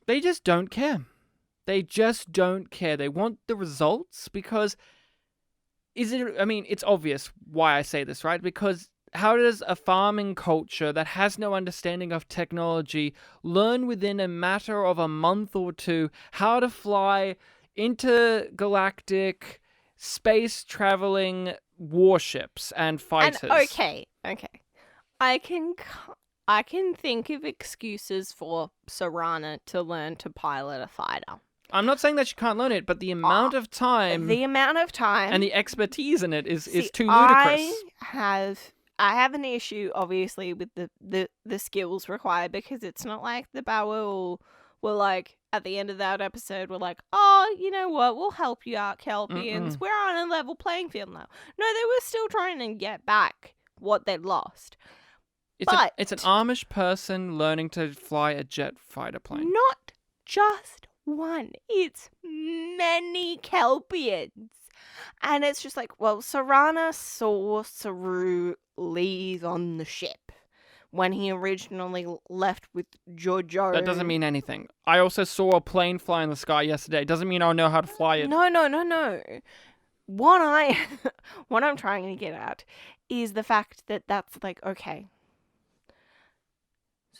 they just don't care. They just don't care. They want the results because it's obvious why I say this, right? Because how does a farming culture that has no understanding of technology learn within a matter of a month or two how to fly intergalactic space-traveling warships and fighters? And okay. I can think of excuses for Serana to learn to pilot a fighter. I'm not saying that she can't learn it, but the amount of time and the expertise in it is too ludicrous. I have an issue, obviously, with the skills required, because it's not like the Baul were at the end of that episode, we're like, oh, you know what, we'll help you out, Kelpians. We're on a level playing field now. No, they were still trying to get back what they'd lost. It's an Amish person learning to fly a jet fighter plane. Not just one. It's many Kelpians. And it's just well, Serana saw Saru leave on the ship when he originally left with Jojo. That doesn't mean anything. I also saw a plane fly in the sky yesterday. It doesn't mean I'll know how to fly it. No. What I'm trying to get at is the fact that that's okay.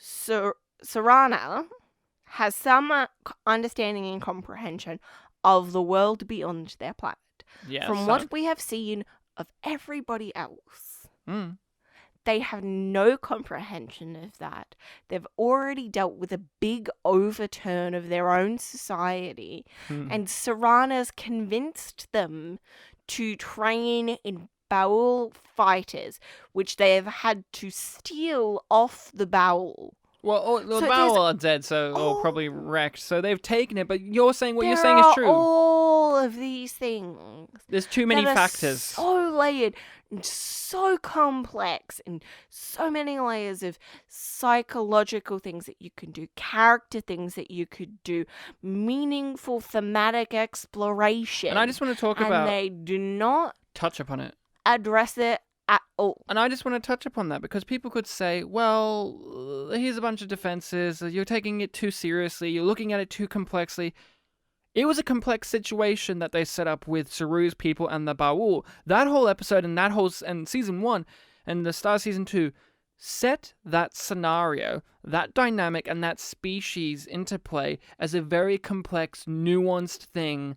So Serana has some understanding and comprehension of the world beyond their planet. Yeah, From what we have seen of everybody else, they have no comprehension of that. They've already dealt with a big overturn of their own society, and Serana's convinced them to train in Baul fighters, which they have had to steal off the Baul. Well, the So Bowel there's are dead, or all- probably wrecked. So they've taken it, but you're saying what you're there saying is are true. all of these things There's too many that are factors. so layered and so complex, and so many layers of psychological things that you can do, character things that you could do, meaningful thematic exploration. And I just want to talk and about they do not touch upon it. address it at all. And I just want to touch upon that because people could say, well, here's a bunch of defenses. You're taking it too seriously. You're looking at it too complexly. It was a complex situation that they set up with Saru's people and the Ba'ul. That whole episode and season 1 and the start of season 2 set that scenario, that dynamic, and that species into play as a very complex, nuanced thing.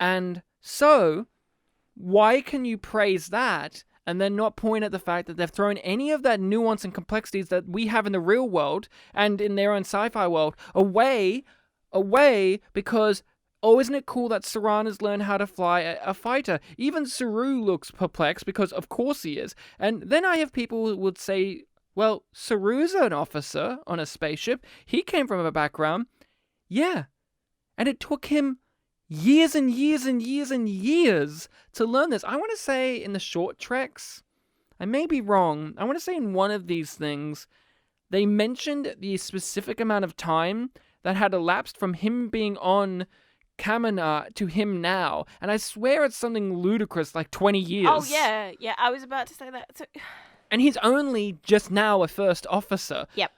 And so, why can you praise that and then not point at the fact that they've thrown any of that nuance and complexities that we have in the real world and in their own sci-fi world away because, oh, isn't it cool that Sarana's learned how to fly a fighter? Even Saru looks perplexed because of course he is. And then I have people who would say, well, Saru's an officer on a spaceship. He came from a background. Yeah. And it took him years and years and years and years to learn this. I want to say in the short treks, I may be wrong, I want to say in one of these things, they mentioned the specific amount of time that had elapsed from him being on Kaminar to him now. And I swear it's something ludicrous, like 20 years. Oh, yeah. Yeah, I was about to say that. So... And he's only just now a first officer. Yep.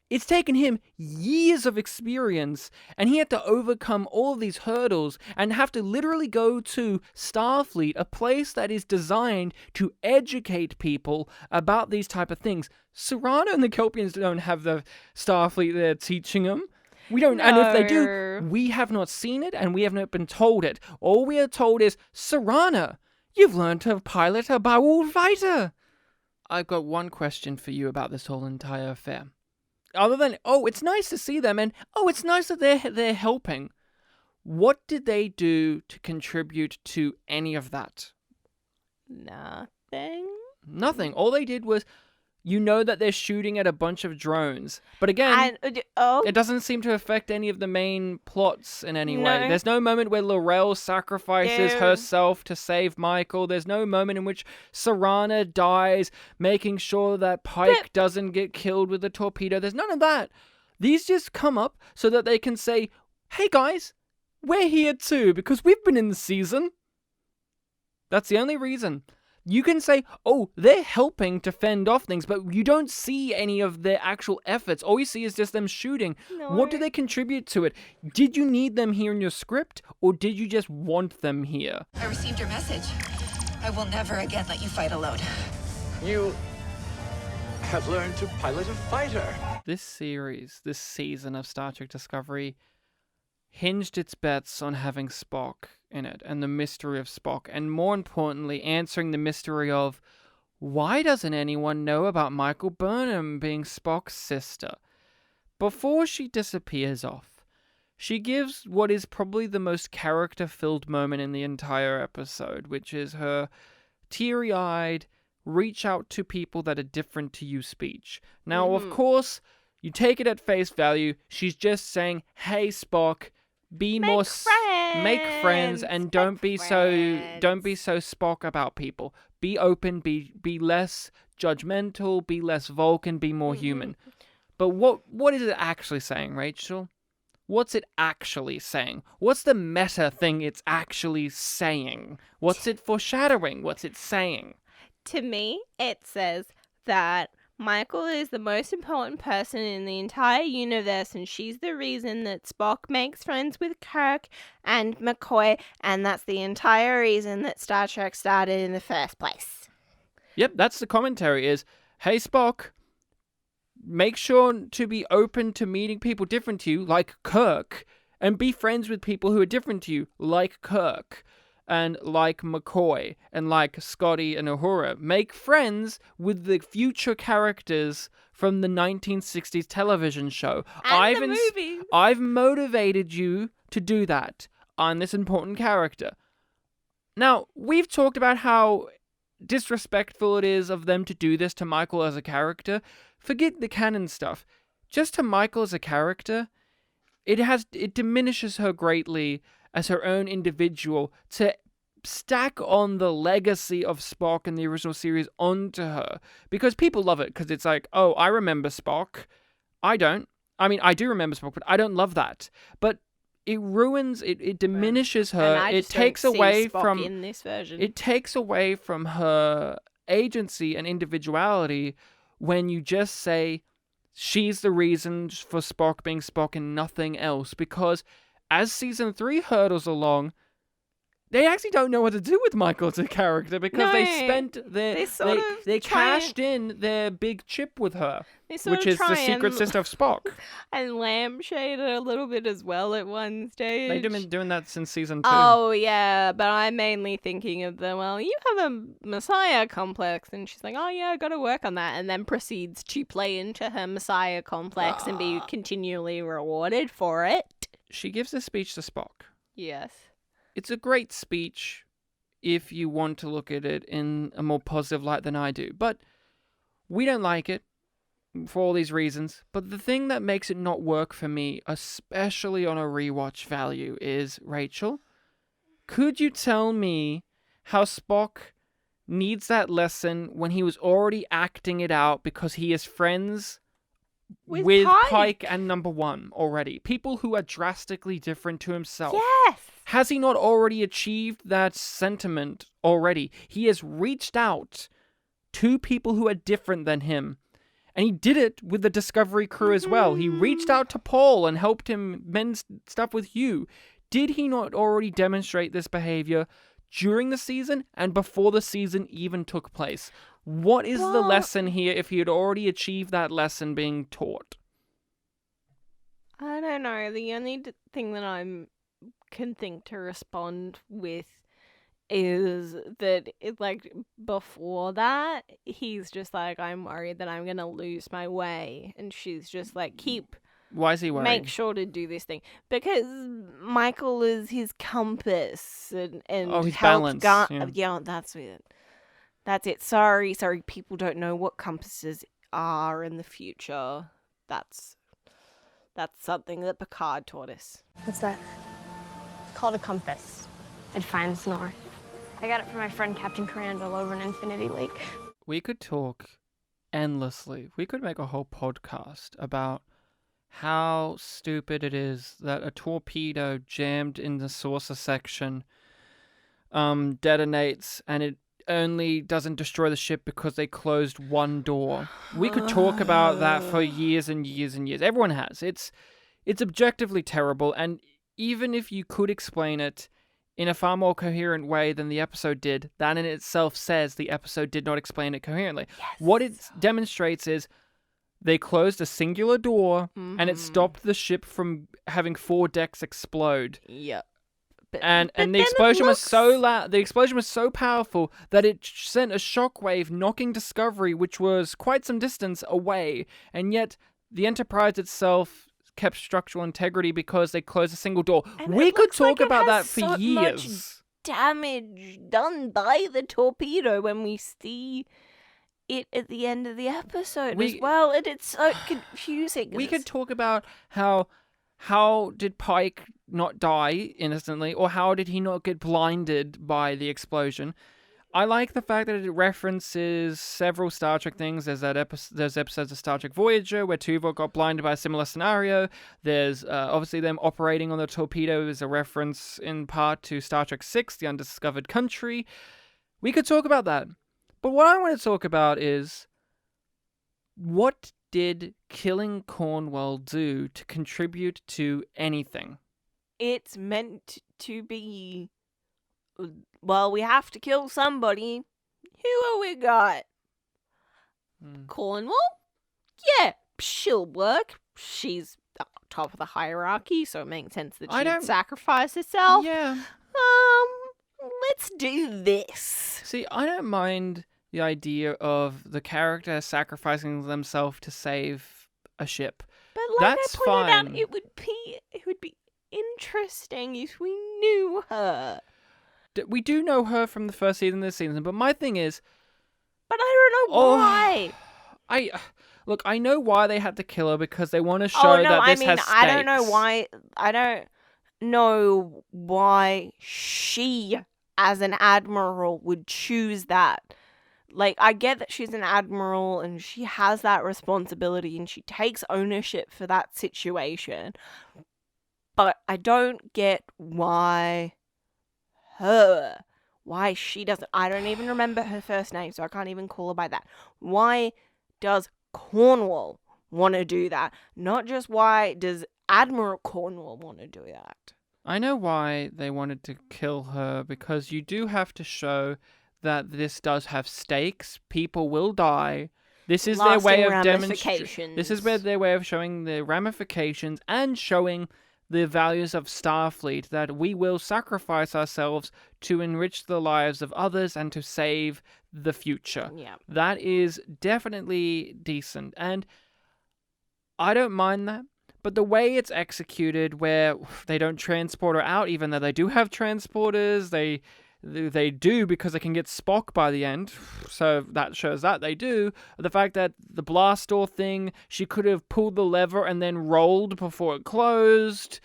It's taken him years of experience, and he had to overcome all of these hurdles and have to literally go to Starfleet, a place that is designed to educate people about these type of things. Serrano and the Kelpians don't have the Starfleet there teaching them. We don't, and if they do, we have not seen it, and we have not been told it. All we are told is, Serrana, you've learned to pilot a Ba'ul fighter. I've got one question for you about this whole entire affair. Other than, oh, it's nice to see them, and oh, it's nice that they're helping. What did they do to contribute to any of that? Nothing. Nothing. All they did was, you know that they're shooting at a bunch of drones. But again, it doesn't seem to affect any of the main plots in any way. There's no moment where L'Rell sacrifices herself to save Michael. There's no moment in which Serrana dies, making sure that Pike doesn't get killed with a torpedo. There's none of that. These just come up so that they can say, hey guys, we're here too, because we've been in the season. That's the only reason. You can say, oh, they're helping to fend off things, but you don't see any of their actual efforts. All you see is just them shooting. No. What do they contribute to it? Did you need them here in your script, or did you just want them here? I received your message. I will never again let you fight alone. You have learned to pilot a fighter. This season of Star Trek Discovery hinged its bets on having Spock in it and the mystery of Spock, and more importantly, answering the mystery of why doesn't anyone know about Michael Burnham being Spock's sister? Before she disappears off, she gives what is probably the most character-filled moment in the entire episode, which is her teary-eyed, reach out to people that are different to you speech. Now, of course, you take it at face value, she's just saying, hey Spock, make friends, and don't be so Spock about people. Be open, be less judgmental, be less Vulcan, be more human. But what is it actually saying, Rachel? What's it actually saying? What's the meta thing it's actually saying? What's it foreshadowing? What's it saying? To me, it says that Michael is the most important person in the entire universe, and she's the reason that Spock makes friends with Kirk and McCoy, and that's the entire reason that Star Trek started in the first place. Yep, that's the commentary is, hey Spock, make sure to be open to meeting people different to you, like Kirk, and be friends with people who are different to you, like Kirk. And like McCoy, and like Scotty and Uhura. Make friends with the future characters from the 1960s television show. And the movies. I've motivated you to do that. I'm this important character. Now, we've talked about how disrespectful it is of them to do this to Michael as a character. Forget the canon stuff. just to Michael as a character, it diminishes her greatly as her own individual to stack on the legacy of Spock in the original series onto her, because people love it because it's like, oh, I remember Spock. I don't. I mean, I do remember Spock, but I don't love that. But it ruins it diminishes her. And I It just takes don't see away Spock from in this version. it takes away from her agency and individuality when you just say she's the reason for Spock being Spock and nothing else, because as season 3 hurtles along, they actually don't know what to do with Michael as a character, because they spent they cashed in their big chip with her, which is the secret sister of Spock. And lampshade her a little bit as well at one stage. They've been doing that since season 2. Oh, yeah, but I'm mainly thinking of the, well, you have a Messiah complex, and she's like, oh, yeah, I gotta work on that, and then proceeds to play into her Messiah complex and be continually rewarded for it. She gives a speech to Spock. Yes. It's a great speech if you want to look at it in a more positive light than I do, but we don't like it for all these reasons. But the thing that makes it not work for me, especially on a rewatch value, is, Rachel, could you tell me how Spock needs that lesson when he was already acting it out because he is friends with Pike and Number One already? People who are drastically different to himself. Yes! Has he not already achieved that sentiment already? He has reached out to people who are different than him. And he did it with the Discovery crew as well. He reached out to Paul and helped him mend stuff with Hugh. Did he not already demonstrate this behavior during the season and before the season even took place? What is the lesson here if he had already achieved that lesson being taught? I don't know. The only thing that I can think to respond with is that before that, he's just like, I'm worried that I'm gonna lose my way, and she's just like, why is he worried? Make sure to do this thing, because Michael is his compass and his balance. Yeah, that's it. That's it. Sorry, people don't know what compasses are in the future. That's something that Picard taught us. What's that? It's called a compass. It finds north. I got it from my friend Captain Crandall over in Infinity Lake. We could talk endlessly. We could make a whole podcast about how stupid it is that a torpedo jammed in the saucer section detonates, and it only doesn't destroy the ship because they closed one door. We could talk about that for years and years and years. Everyone has. It's objectively terrible, and even if you could explain it in a far more coherent way than the episode did, that in itself says the episode did not explain it coherently. Yes. What it demonstrates is they closed a singular door, and it stopped the ship from having 4 decks explode. Yep. And the explosion was so loud, the explosion was so powerful that it sent a shockwave knocking Discovery, which was quite some distance away, and yet the Enterprise itself kept structural integrity because they closed a single door. And we could talk like about that for years. Much damage done by the torpedo when we see it at the end of the episode as well, and it's so confusing. We could talk about how did Pike not die innocently, or how did he not get blinded by the explosion? I like the fact that it references several Star Trek things. There's episodes of Star Trek Voyager where Tuvok got blinded by a similar scenario. There's obviously them operating on the torpedo is a reference in part to Star Trek VI, The Undiscovered Country. We could talk about that. But what I want to talk about is, what did killing Cornwell do to contribute to anything? It's meant to be, well, we have to kill somebody. Who have we got? Cornwell? Yeah, she'll work. She's top of the hierarchy, so it makes sense that she'd sacrifice herself. Yeah. Let's do this. See, I don't mind the idea of the character sacrificing themselves to save a ship. But like that's I pointed fine. out, it would be interesting if we knew her. We do know her from the first season of this season, but my thing is... But I don't know why. look, I know why they had to kill her, because they want to show that this has stakes. I don't know why. I don't know why she, as an admiral, would choose that. Like, I get that she's an admiral and she has that responsibility and she takes ownership for that situation. But I don't get why she doesn't. I don't even remember her first name, so I can't even call her by that. Why does Cornwall want to do that? Not just why does Admiral Cornwall want to do that. I know why they wanted to kill her, because you do have to show that this does have stakes. People will die. This is their way of demonstrating. This is their way of showing the ramifications and showing the values of Starfleet, that we will sacrifice ourselves to enrich the lives of others and to save the future. Yeah. That is definitely decent, and I don't mind that. But the way it's executed, where they don't transport her out, even though they do have transporters, they do, because they can get Spock by the end, so that shows that they do. The fact that the blast door thing, she could have pulled the lever and then rolled before it closed,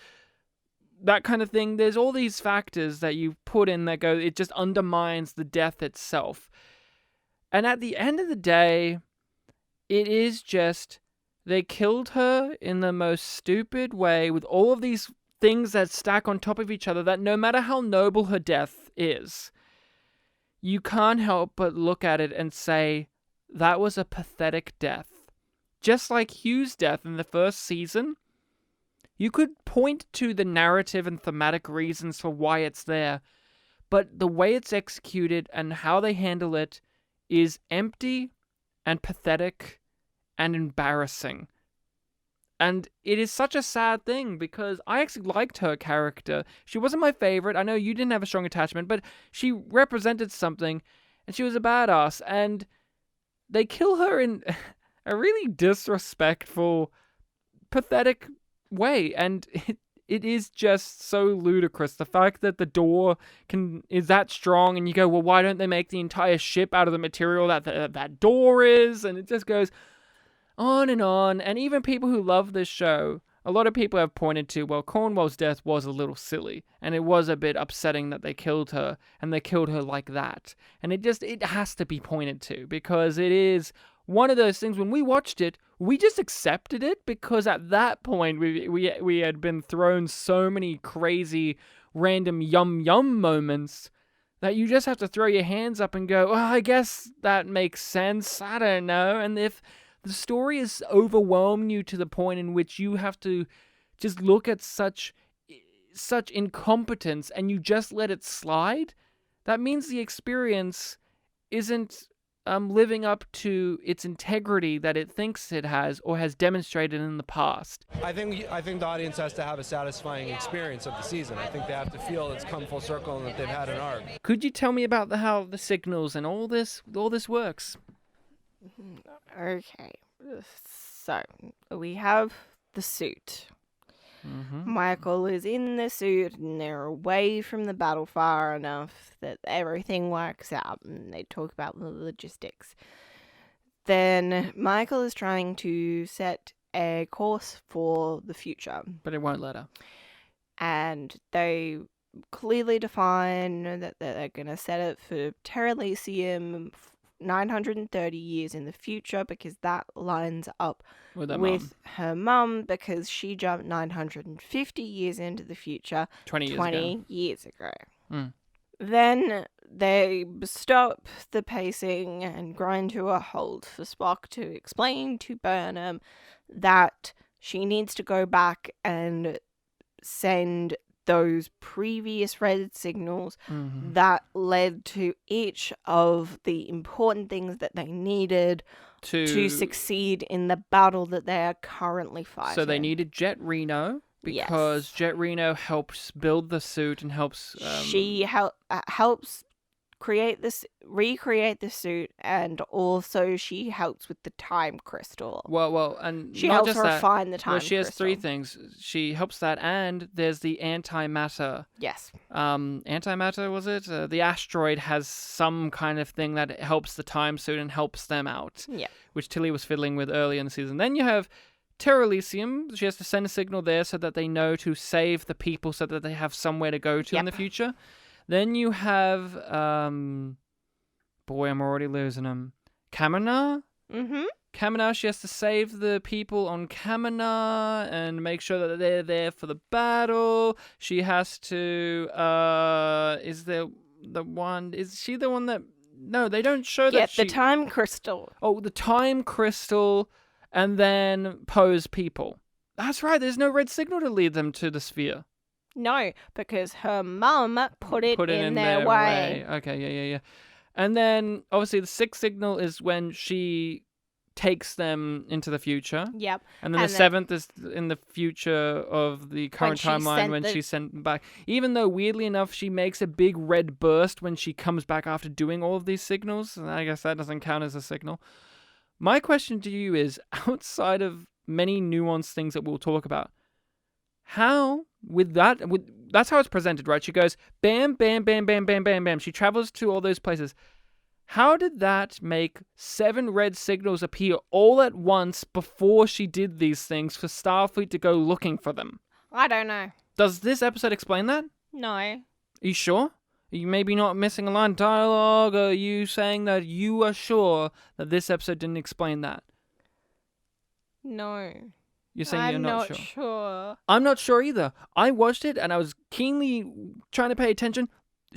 that kind of thing. There's all these factors that you put in that go, it just undermines the death itself. And at the end of the day, it is just, they killed her in the most stupid way, with all of these things that stack on top of each other, that no matter how noble her death is, you can't help but look at it and say, that was a pathetic death. Just like Hugh's death in the first season, you could point to the narrative and thematic reasons for why it's there, but the way it's executed and how they handle it is empty and pathetic and embarrassing. And it is such a sad thing, because I actually liked her character. She wasn't my favorite. I know you didn't have a strong attachment, but she represented something, and she was a badass. And they kill her in a really disrespectful, pathetic way. And it is just so ludicrous. The fact that the door is that strong, and you go, well, why don't they make the entire ship out of the material that door is? And it just goes on. And even people who love this show, a lot of people have pointed to, well, Cornwall's death was a little silly, and it was a bit upsetting that they killed her, and they killed her like that. And it has to be pointed to, because it is one of those things, when we watched it, we just accepted it, because at that point, we had been thrown so many crazy, random yum moments, that you just have to throw your hands up and go, well, I guess that makes sense, I don't know. And if the story has overwhelmed you to the point in which you have to just look at such incompetence and you just let it slide, that means the experience isn't living up to its integrity that it thinks it has or has demonstrated in the past. I think the audience has to have a satisfying experience of the season. I think they have to feel it's come full circle and that they've had an arc. Could you tell me about how the signals and all this works? Okay, so we have the suit. Michael is in the suit, and they're away from the battle far enough that everything works out, and they talk about the logistics. Then Michael is trying to set a course for the future, but it won't let her. And they clearly define that they're going to set it for Terra Elysium 930 years in the future, because that lines up with her mum, because she jumped 950 years into the future 20 years ago. Then they stop the pacing and grind to a halt for Spock to explain to Burnham that she needs to go back and send those previous red signals that led to each of the important things that they needed to succeed in the battle that they are currently fighting. So they needed Jet Reno, because Jet Reno helps build the suit and helps... she helps recreate the suit, and also she helps with the time crystal. Well, and She not helps just that. refine the time Well, she has three crystal. things. She helps that, and there's the antimatter. Yes. Antimatter, was it? The asteroid has some kind of thing that helps the time suit and helps them out. Yeah. Which Tilly was fiddling with early in the season. Then you have Terra Elysium. She has to send a signal there so that they know to save the people so that they have somewhere to go to in the future. Then you have, boy, I'm already losing him. Kamina? Mm-hmm. Kamina, she has to save the people on Kamina and make sure that they're there for the battle. She has to, is she the one that, no, they don't show that she... Get the time crystal. Oh, the time crystal, and then pose people. That's right, there's no red signal to lead them to the sphere. No, because her mum put it in their way. Okay, yeah. And then, obviously, the sixth signal is when she takes them into the future. Yep. And then the seventh is in the future of the current timeline when she sent them back. Even though, weirdly enough, she makes a big red burst when she comes back after doing all of these signals. And I guess that doesn't count as a signal. My question to you is, outside of many nuanced things that we'll talk about, how, that's how it's presented, right? She goes, bam, bam, bam, bam, bam, bam, bam. She travels to all those places. How did that make 7 red signals appear all at once before she did these things for Starfleet to go looking for them? I don't know. Does this episode explain that? No. Are you sure? Are you maybe not missing a line of dialogue? Or are you saying that you are sure that this episode didn't explain that? No. You're saying you're not sure. I'm not sure either. I watched it and I was keenly trying to pay attention.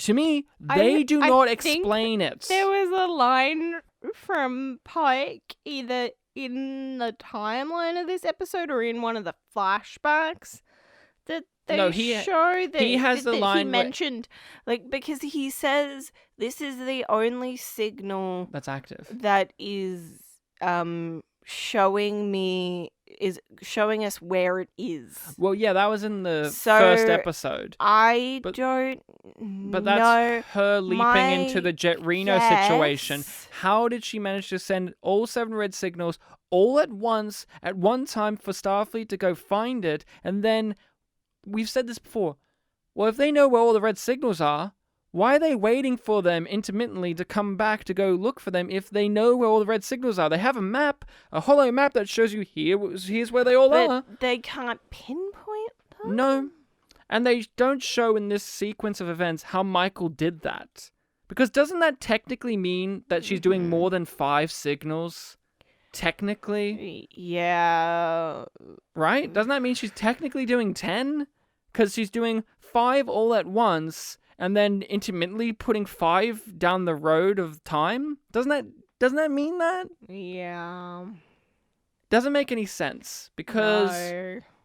To me, they do not explain it. There was a line from Pike either in the timeline of this episode or in one of the flashbacks that they show that he has the line he mentioned, because he says this is the only signal that's active that is showing us where it is. Well, yeah, that was in the first episode. But that's her leaping into the Jet Reno situation. How did she manage to send all 7 red signals all at once, at one time, for Starfleet to go find it? And then, we've said this before, well, if they know where all the red signals are, why are they waiting for them intermittently to come back to go look for them if they know where all the red signals are? They have a map, a hollow map that shows you here's where they all are. They can't pinpoint them? No. And they don't show in this sequence of events how Michael did that. Because doesn't that technically mean that she's doing more than 5 signals? Technically? Yeah. Right? Doesn't that mean she's technically doing 10? Because she's doing 5 all at once, and then intermittently putting 5 down the road of time? Doesn't that mean that? Yeah. Doesn't make any sense because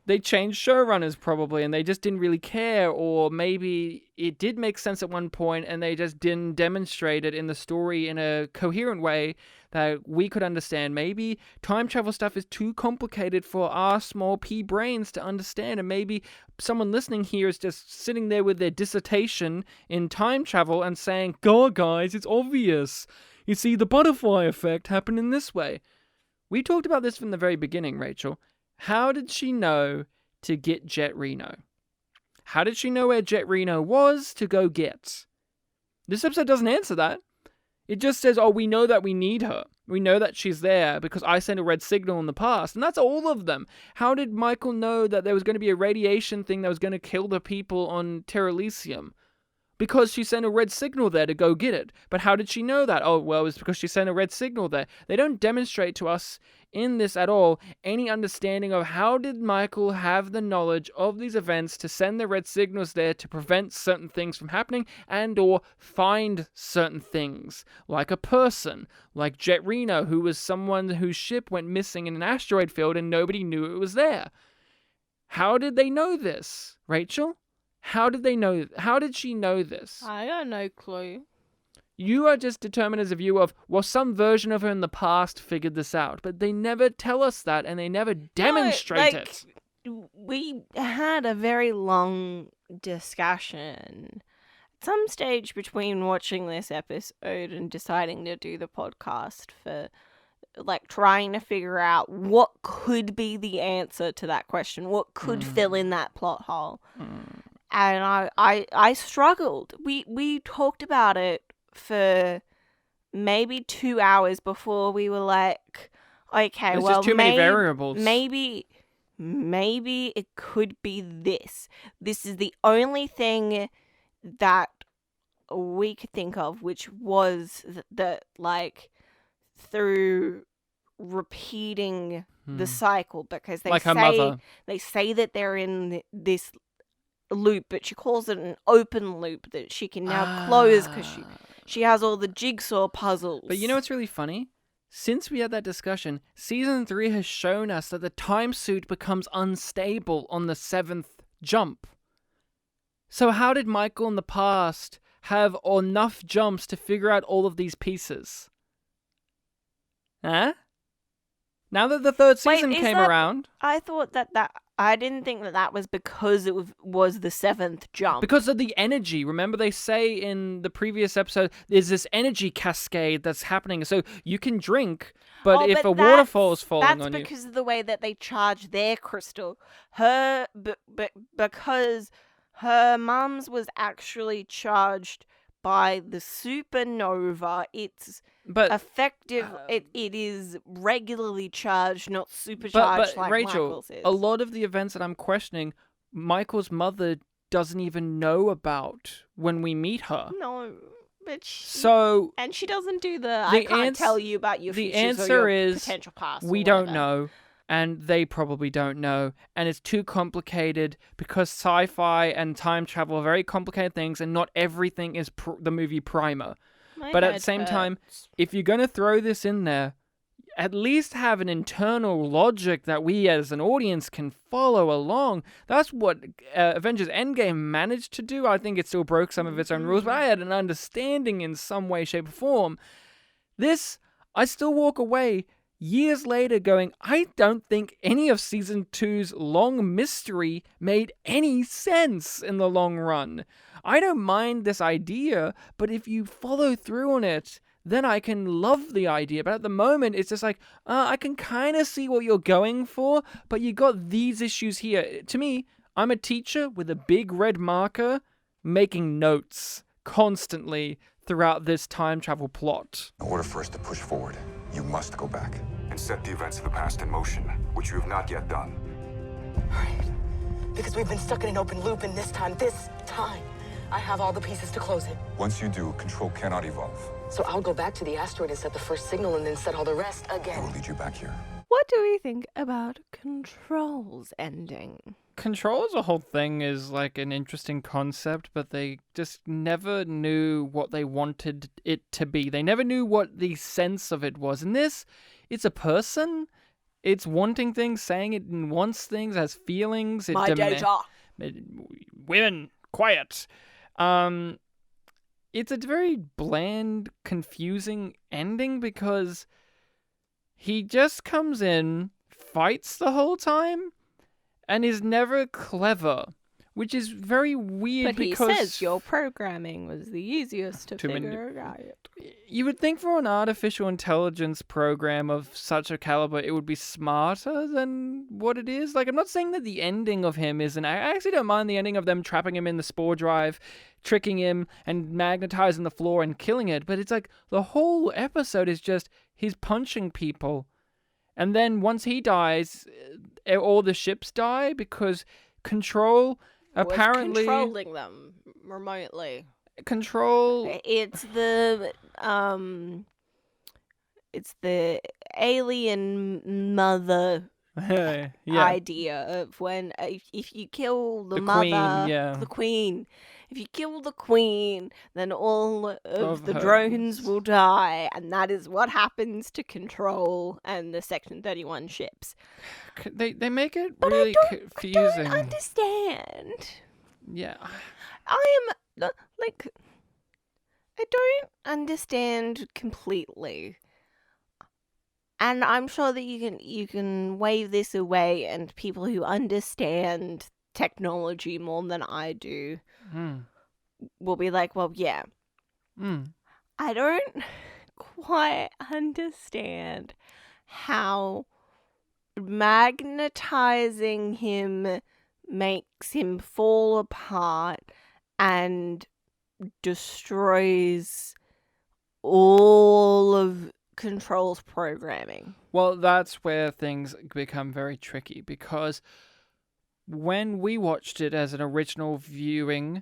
they changed showrunners probably and they just didn't really care, or maybe it did make sense at one point and they just didn't demonstrate it in the story in a coherent way that we could understand. Maybe time travel stuff is too complicated for our small pea brains to understand, and maybe someone listening here is just sitting there with their dissertation in time travel and saying, "God, guys, it's obvious. You see, the butterfly effect happened in this way." We talked about this from the very beginning, Rachel. How did she know to get Jet Reno? How did she know where Jet Reno was to go get? This episode doesn't answer that. It just says, oh, we know that we need her. We know that she's there because I sent a red signal in the past. And that's all of them. How did Michael know that there was going to be a radiation thing that was going to kill the people on Terra Elysium? Because she sent a red signal there to go get it. But how did she know that? Oh, well, it's because she sent a red signal there. They don't demonstrate to us in this at all any understanding of how did Michael have the knowledge of these events to send the red signals there to prevent certain things from happening and or find certain things, like a person, like Jet Reno, who was someone whose ship went missing in an asteroid field and nobody knew it was there. How did they know this, Rachel? How did they know? How did she know this? I got no clue. You are just determined as a viewer of, well, some version of her in the past figured this out, but they never tell us that and they never demonstrate it. We had a very long discussion some stage between watching this episode and deciding to do the podcast for like trying to figure out what could be the answer to that question, what could fill in that plot hole. And I struggled. We talked about it for maybe 2 hours before we were like, okay, There's well, just too many variables. Maybe it could be this. This is the only thing that we could think of, which was that like through repeating the cycle, because they Like her say mother. they say that they're in this loop, but she calls it an open loop that she can now close because she has all the jigsaw puzzles. But you know what's really funny? Since we had that discussion, season 3 has shown us that the time suit becomes unstable on the 7th jump. So how did Michael in the past have enough jumps to figure out all of these pieces? Huh? Now that the 3rd season came around... I thought that I didn't think that was because it was the 7th jump. Because of the energy. Remember they say in the previous episode, there's this energy cascade that's happening. So you can drink, but if a waterfall is falling on you... That's because of the way that they charge their crystal. Because her mum's was actually charged by the supernova. It's effective. It is regularly charged, not supercharged but like Rachel, Michael's is. a lot of the events that I'm questioning, Michael's mother doesn't even know about when we meet her. No, but and she doesn't do I can't tell you about your the futures answer or your is potential past. We don't know. And they probably don't know. And it's too complicated because sci-fi and time travel are very complicated things, and not everything is the movie Primer. But at the same time, if you're going to throw this in there, at least have an internal logic that we as an audience can follow along. That's what Avengers Endgame managed to do. I think it still broke some of its own rules, but I had an understanding in some way, shape, or form. This, I still walk away years later going, I don't think any of Season 2's long mystery made any sense in the long run. I don't mind this idea, but if you follow through on it, then I can love the idea. But at the moment, it's just like, I can kind of see what you're going for, but you got these issues here. To me, I'm a teacher with a big red marker making notes constantly throughout this time travel plot. In order for us to push forward, you must go back and set the events of the past in motion, which you have not yet done. Right. Because we've been stuck in an open loop, and this time, I have all the pieces to close it. Once you do, control cannot evolve. So I'll go back to the asteroid and set the first signal, and then set all the rest again. I will lead you back here. What do we think about Control's ending? Control as a whole thing is like an interesting concept, but they just never knew what they wanted it to be. They never knew what the sense of it was. In this, it's a person. It's wanting things, saying it wants things, has feelings. My Deja. Women, quiet. It's a very bland, confusing ending because he just comes in, fights the whole time, and is never clever, which is very weird because... But he says your programming was the easiest to figure out. You would think for an artificial intelligence program of such a caliber, it would be smarter than what it is. Like, I'm not saying that the ending of him isn't... I actually don't mind the ending of them trapping him in the spore drive, tricking him, and magnetizing the floor and killing it. But it's like, the whole episode is just he's punching people. And then once he dies, all the ships die because Control apparently... controlling them remotely. Control... It's the alien mother idea of when if you kill the mother, the queen. If you kill the queen, then all of the drones will die, and that is what happens to Control and the Section 31 ships. They make it really confusing. I don't understand. Yeah. I don't understand completely. And I'm sure that you can wave this away, and people who understand technology more than I do will be like, well, yeah. I don't quite understand how magnetizing him makes him fall apart and destroys all of Control's programming. Well, that's where things become very tricky, because when we watched it as an original viewing,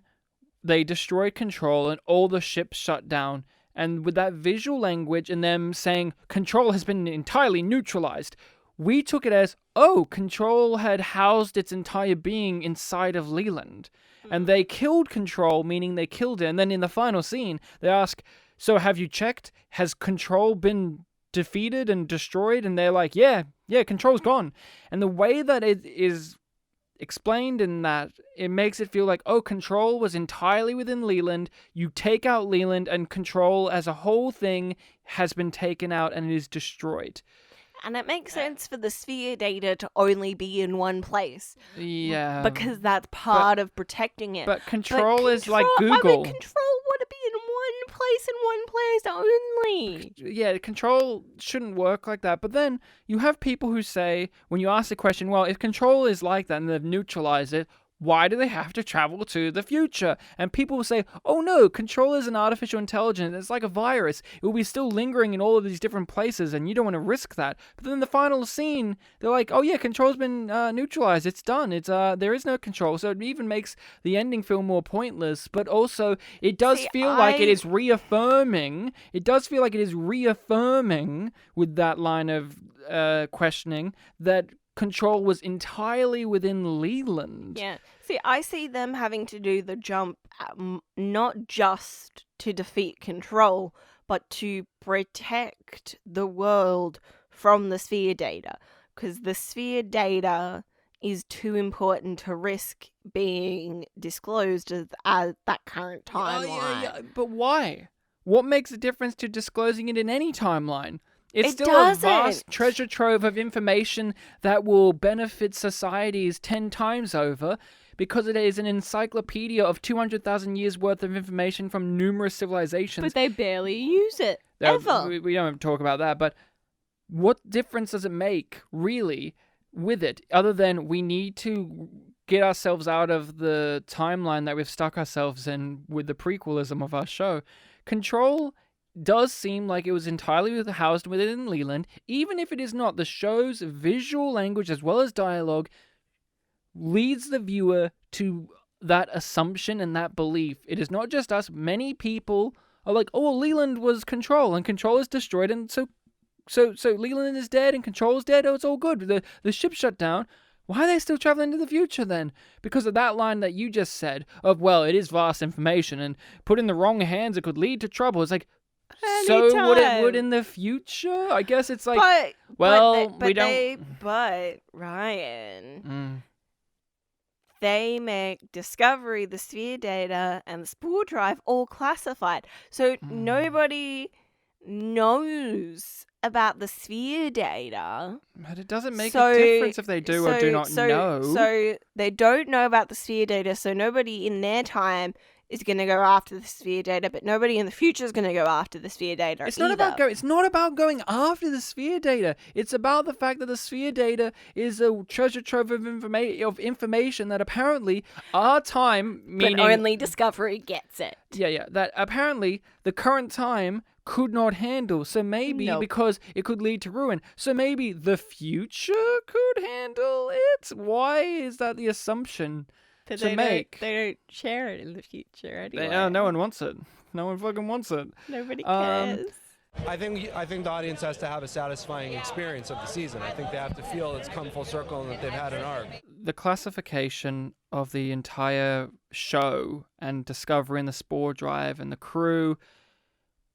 they destroyed Control and all the ships shut down. And with that visual language and them saying Control has been entirely neutralized, we took it as, oh, Control had housed its entire being inside of Leland. And they killed Control, meaning they killed it. And then in the final scene, they ask, so have you checked? Has Control been defeated and destroyed? And they're like, yeah, Control's gone. And the way that it is explained in that, it makes it feel like, oh, Control was entirely within Leland. You take out Leland and Control as a whole thing has been taken out and is destroyed. And it makes sense for the sphere data to only be in one place. Yeah. Because that's part of protecting it. But Control is like Google. Why would Control want to be in one place only? Yeah, Control shouldn't work like that. But then you have people who say, when you ask the question, well, if Control is like that and they've neutralized it, why do they have to travel to the future? And people will say, oh no, Control is an artificial intelligence. It's like a virus. It will be still lingering in all of these different places, and you don't want to risk that. But then in the final scene, they're like, oh yeah, Control's been neutralized. It's done. There is no Control. So it even makes the ending feel more pointless. But also, it does feel like it is reaffirming. It does feel like it is reaffirming with that line of questioning that Control was entirely within Leland. Yeah. See, I see them having to do the jump not just to defeat Control, but to protect the world from the sphere data. Because the sphere data is too important to risk being disclosed at that current timeline. Yeah. But why? What makes a difference to disclosing it in any timeline? It's still doesn't. A vast treasure trove of information that will benefit societies 10 times over, because it is an encyclopedia of 200,000 years worth of information from numerous civilizations. But they barely use it, ever. We don't talk about that, but what difference does it make, really, with it, other than we need to get ourselves out of the timeline that we've stuck ourselves in with the prequelism of our show? Control does seem like it was entirely housed within Leland. Even if it is not, the show's visual language as well as dialogue leads the viewer to that assumption and that belief. It is not just us. Many people are like, oh, well, Leland was Control and Control is destroyed, and so Leland is dead and Control is dead. Oh, it's all good. The ship shut down. Why are they still traveling to the future then? Because of that line that you just said of, well, it is vast information and put in the wrong hands, it could lead to trouble. It's like, so would it would in the future? I guess it's like, But Ryan, they make Discovery, the sphere data, and the spore drive all classified. So nobody knows about the sphere data. But it doesn't make a difference if they do or do not know. So they don't know about the sphere data, so nobody in their time is going to go after the sphere data, but nobody in the future is going to go after the sphere data. It's not about going after the sphere data. It's about the fact that the sphere data is a treasure trove of information that apparently our time, meaning but only Discovery gets it. Yeah, that apparently the current time could not handle. So maybe because it could lead to ruin. So maybe the future could handle it. Why is that the assumption? They don't share it in the future anyway. No one wants it. No one fucking wants it. Nobody cares. I think the audience has to have a satisfying experience of the season. I think they have to feel it's come full circle and that they've had an arc. The classification of the entire show and discovering the spore drive and the crew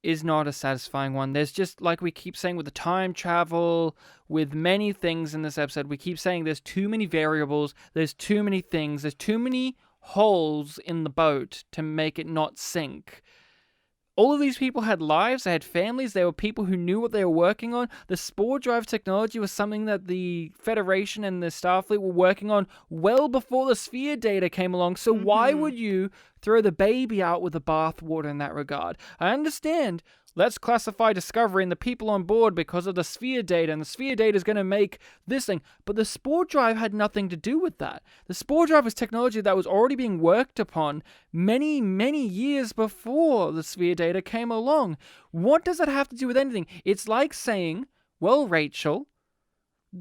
is not a satisfying one. There's just, like we keep saying with the time travel, with many things in this episode, we keep saying there's too many variables, there's too many things, there's too many holes in the boat to make it not sink. All of these people had lives, they had families, they were people who knew what they were working on. The spore drive technology was something that the Federation and the Starfleet were working on well before the sphere data came along. So why would you throw the baby out with the bathwater in that regard. I understand. Let's classify Discovery and the people on board because of the sphere data, and the sphere data is going to make this thing. But the spore drive had nothing to do with that. The spore drive was technology that was already being worked upon many, many years before the sphere data came along. What does that have to do with anything? It's like saying, well, Rachel,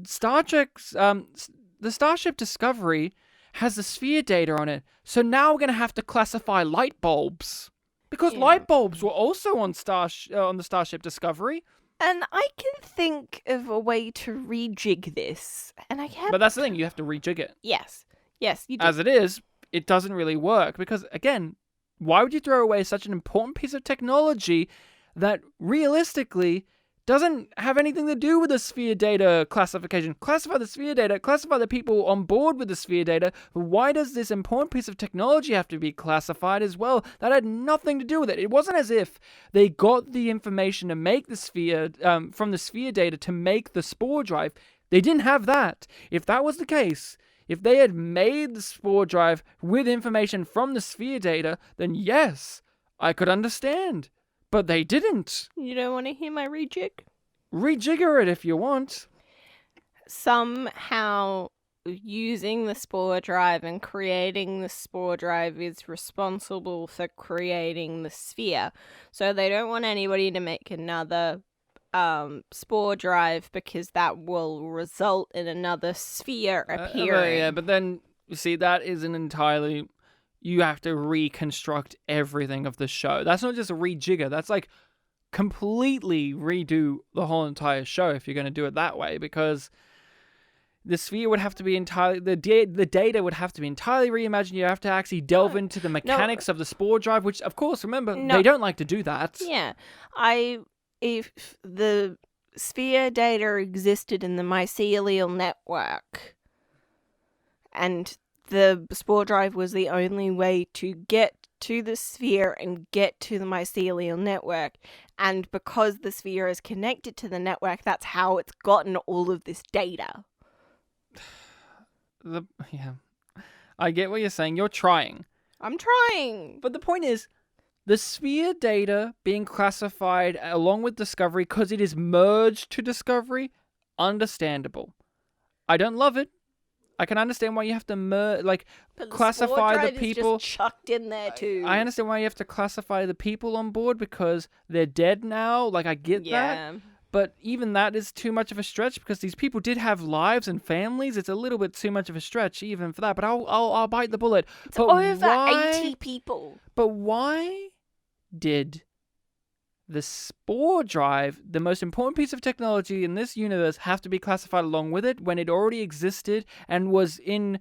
Star Trek's, the Starship Discovery has the sphere data on it, so now we're going to have to classify light bulbs. Because light bulbs were also on the Starship Discovery. And I can think of a way to rejig this. And I can't... But that's the thing, you have to rejig it. Yes, you do. As it is, it doesn't really work. Because, again, why would you throw away such an important piece of technology that realistically doesn't have anything to do with the sphere data classification? Classify the sphere data, classify the people on board with the sphere data, but why does this important piece of technology have to be classified as well? That had nothing to do with it. It wasn't as if they got the information to make the sphere, from the sphere data to make the spore drive. They didn't have that. If that was the case, if they had made the spore drive with information from the sphere data, then yes, I could understand. But they didn't. You don't want to hear my rejig? Rejigger it if you want. Somehow using the spore drive and creating the spore drive is responsible for creating the sphere. So they don't want anybody to make another spore drive because that will result in another sphere appearing. Yeah, but then, you see, that isn't entirely... You have to reconstruct everything of the show. That's not just a rejigger. That's like completely redo the whole entire show if you're going to do it that way, because the sphere would have to be entirely... The data would have to be entirely reimagined. You have to actually delve into the mechanics of the spore drive, which, of course, remember, they don't like to do that. Yeah. If the sphere data existed in the mycelial network and the spore drive was the only way to get to the sphere and get to the mycelial network. And because the sphere is connected to the network, that's how it's gotten all of this data. Yeah. I get what you're saying. You're trying. I'm trying. But the point is, the sphere data being classified along with Discovery because it is merged to Discovery, understandable. I don't love it. I can understand why you have to classify the people. Is just chucked in there too. I understand why you have to classify the people on board because they're dead now. Like, I get that. But even that is too much of a stretch because these people did have lives and families. It's a little bit too much of a stretch even for that. But I'll bite the bullet. It's over 80 people. But why did the spore drive, the most important piece of technology in this universe, have to be classified along with it when it already existed and was in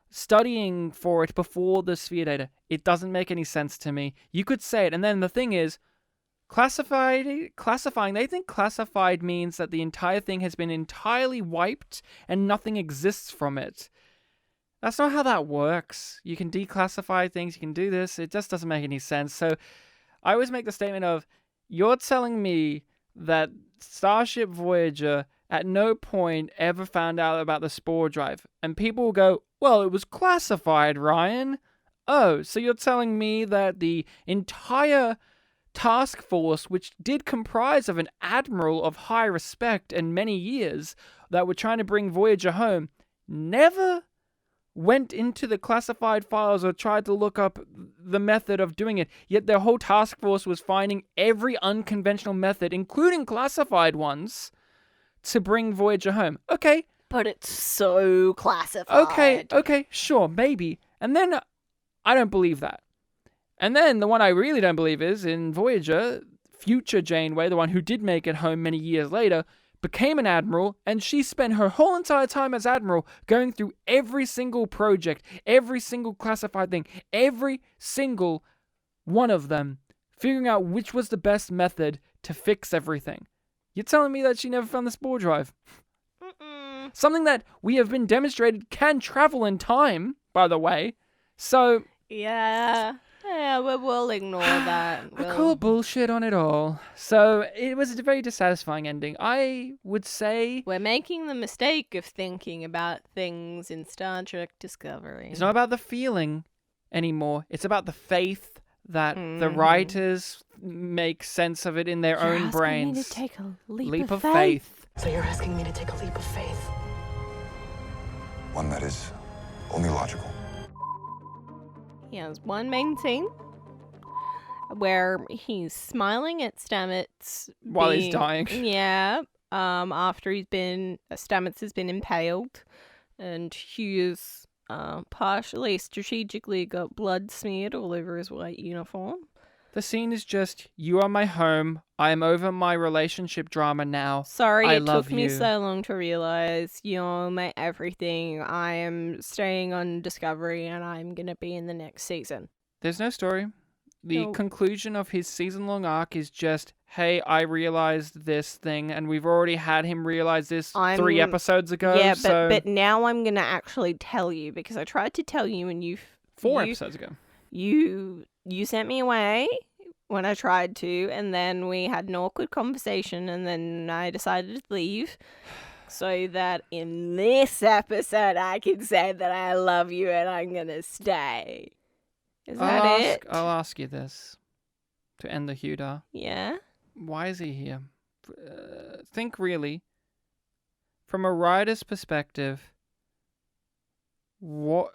studying for it before the sphere data? It doesn't make any sense to me. You could say it, and then the thing is, classifying, they think classified means that the entire thing has been entirely wiped and nothing exists from it. That's not how that works. You can declassify things, you can do this, it just doesn't make any sense. So I always make the statement of, you're telling me that Starship Voyager at no point ever found out about the spore drive. And people will go, well, it was classified, Ryan. Oh, so you're telling me that the entire task force, which did comprise of an admiral of high respect and many years that were trying to bring Voyager home, never went into the classified files or tried to look up the method of doing it, yet their whole task force was finding every unconventional method, including classified ones, to bring Voyager home. Okay. But it's so classified. Okay, sure, maybe. And then I don't believe that. And then the one I really don't believe is in Voyager, future Janeway, the one who did make it home many years later, became an admiral, and she spent her whole entire time as admiral going through every single project, every single classified thing, every single one of them, figuring out which was the best method to fix everything. You're telling me that she never found the spore drive? Something that we have been demonstrated can travel in time, by the way. So... Yeah, we'll ignore that. I call bullshit on it all. So it was a very dissatisfying ending. I would say... We're making the mistake of thinking about things in Star Trek Discovery. It's not about the feeling. anymore. It's about the faith that the writers make sense of it in their own brains. Me to take a leap of faith. So you're asking me to take a leap of faith? One that is only logical. He has one main scene where he's smiling at Stamets While he's dying. Yeah. After Stamets has been impaled, and Hugh's partially strategically got blood smeared all over his white uniform. The scene is just, you are my home. I am over my relationship drama now. Sorry, it took me so long to realize you're my everything. I am staying on Discovery, and I'm going to be in the next season. There's no story. The conclusion of his season-long arc is just, hey, I realized this thing, and we've already had him realize this 3 episodes ago. Yeah, so... but now I'm going to actually tell you, because I tried to tell you and you... 4 episodes ago. You sent me away when I tried to, and then we had an awkward conversation, and then I decided to leave so that in this episode I can say that I love you and I'm going to stay. Is that it? I'll ask you this to end the Huda. Yeah? Why is he here? Think really. From a writer's perspective, what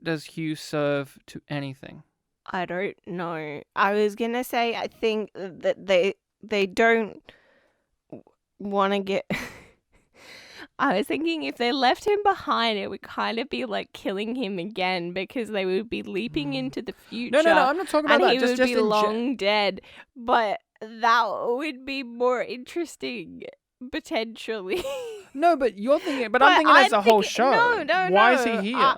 does Hugh serve to anything? I don't know. I was going to say, I think that they don't want to get... I was thinking if they left him behind, it would kind of be like killing him again, because they would be leaping into the future. No, I'm not talking about that. And he would be long dead. But that would be more interesting, potentially. No, but you're thinking... But I'm thinking as a whole show. No. Why is he here?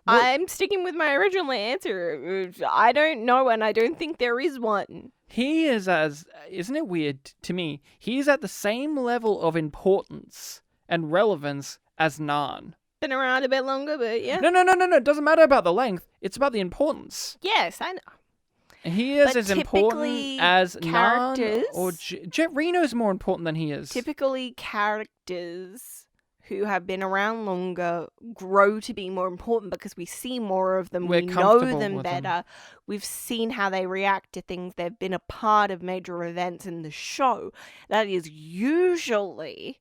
I'm sticking with my original answer. I don't know, and I don't think there is one. He is isn't it weird to me? He's at the same level of importance and relevance as Nan. Been around a bit longer, but yeah. No. It doesn't matter about the length. It's about the importance. Yes, I know. He is as important as Nan or Jet Reno's more important than he is. Typically, characters who have been around longer grow to be more important because we see more of them. We know them better. We've seen how they react to things. They've been a part of major events in the show. That is usually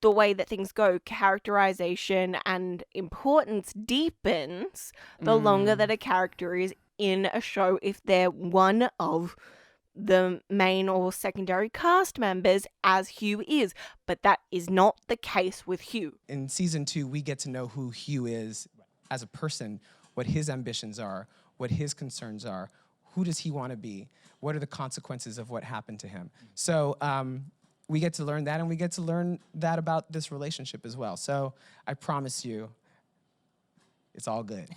the way that things go. Characterization and importance deepens the longer that a character is in a show, if they're one of the main or secondary cast members, as Hugh is. But that is not the case with Hugh. In season 2, we get to know who Hugh is as a person, what his ambitions are, what his concerns are, who does he want to be, what are the consequences of what happened to him. So we get to learn that, and we get to learn that about this relationship as well. So I promise you, it's all good.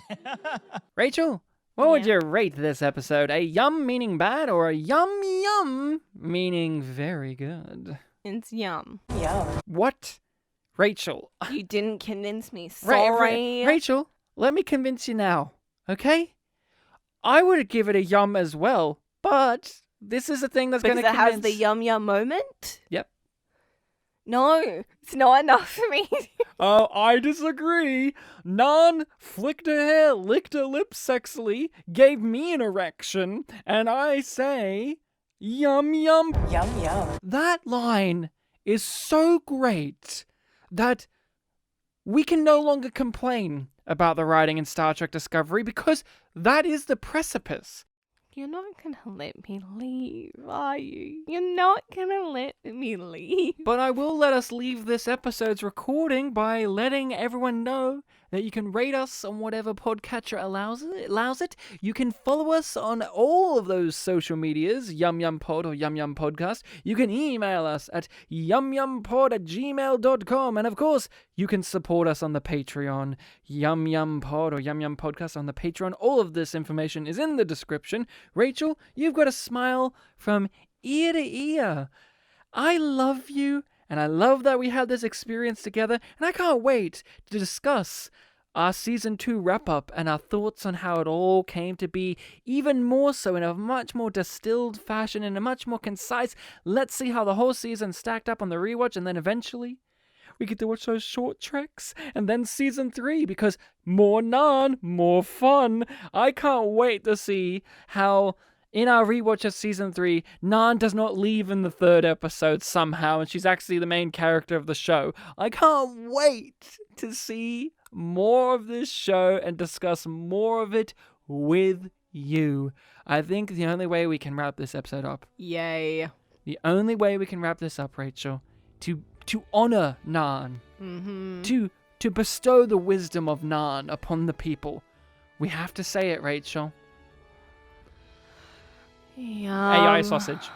Rachel? What would you rate this episode? A yum meaning bad, or a yum meaning very good? It's yum. Yum. What? Rachel. You didn't convince me. Sorry. Rachel, let me convince you now, okay? I would give it a yum as well, but this is a thing that's going to convince... Because it has the yum moment? Yep. No, it's not enough for me. Oh, I disagree. Nan flicked her hair, licked her lips sexily, gave me an erection, and I say, yum. Yum. That line is so great that we can no longer complain about the writing in Star Trek Discovery, because that is the precipice. You're not going to let me leave, are you? You're not going to let me leave. But I will let us leave this episode's recording by letting everyone know that you can rate us on whatever podcatcher allows it. You can follow us on all of those social medias, yumyumpod or yumyumpodcast. You can email us at yumyumpod@gmail.com. And of course, you can support us on the Patreon, yumyumpod or yumyumpodcast on the Patreon. All of this information is in the description. Rachel, you've got a smile from ear to ear. I love you. And I love that we had this experience together, and I can't wait to discuss our Season 2 wrap-up and our thoughts on how it all came to be, even more so in a much more distilled fashion, in a much more concise, let's see how the whole season stacked up on the rewatch, and then eventually We get to watch those short treks, and then season 3, because more Nan, more fun. I can't wait to see how in our rewatch of season 3, Nan does not leave in the 3rd episode somehow, and she's actually the main character of the show. I can't wait to see more of this show and discuss more of it with you. I think the only way we can wrap this episode up. Yay. The only way we can wrap this up, Rachel, to honor Nan, to bestow the wisdom of Nan upon the people. We have to say it, Rachel. Yum. AI sausage.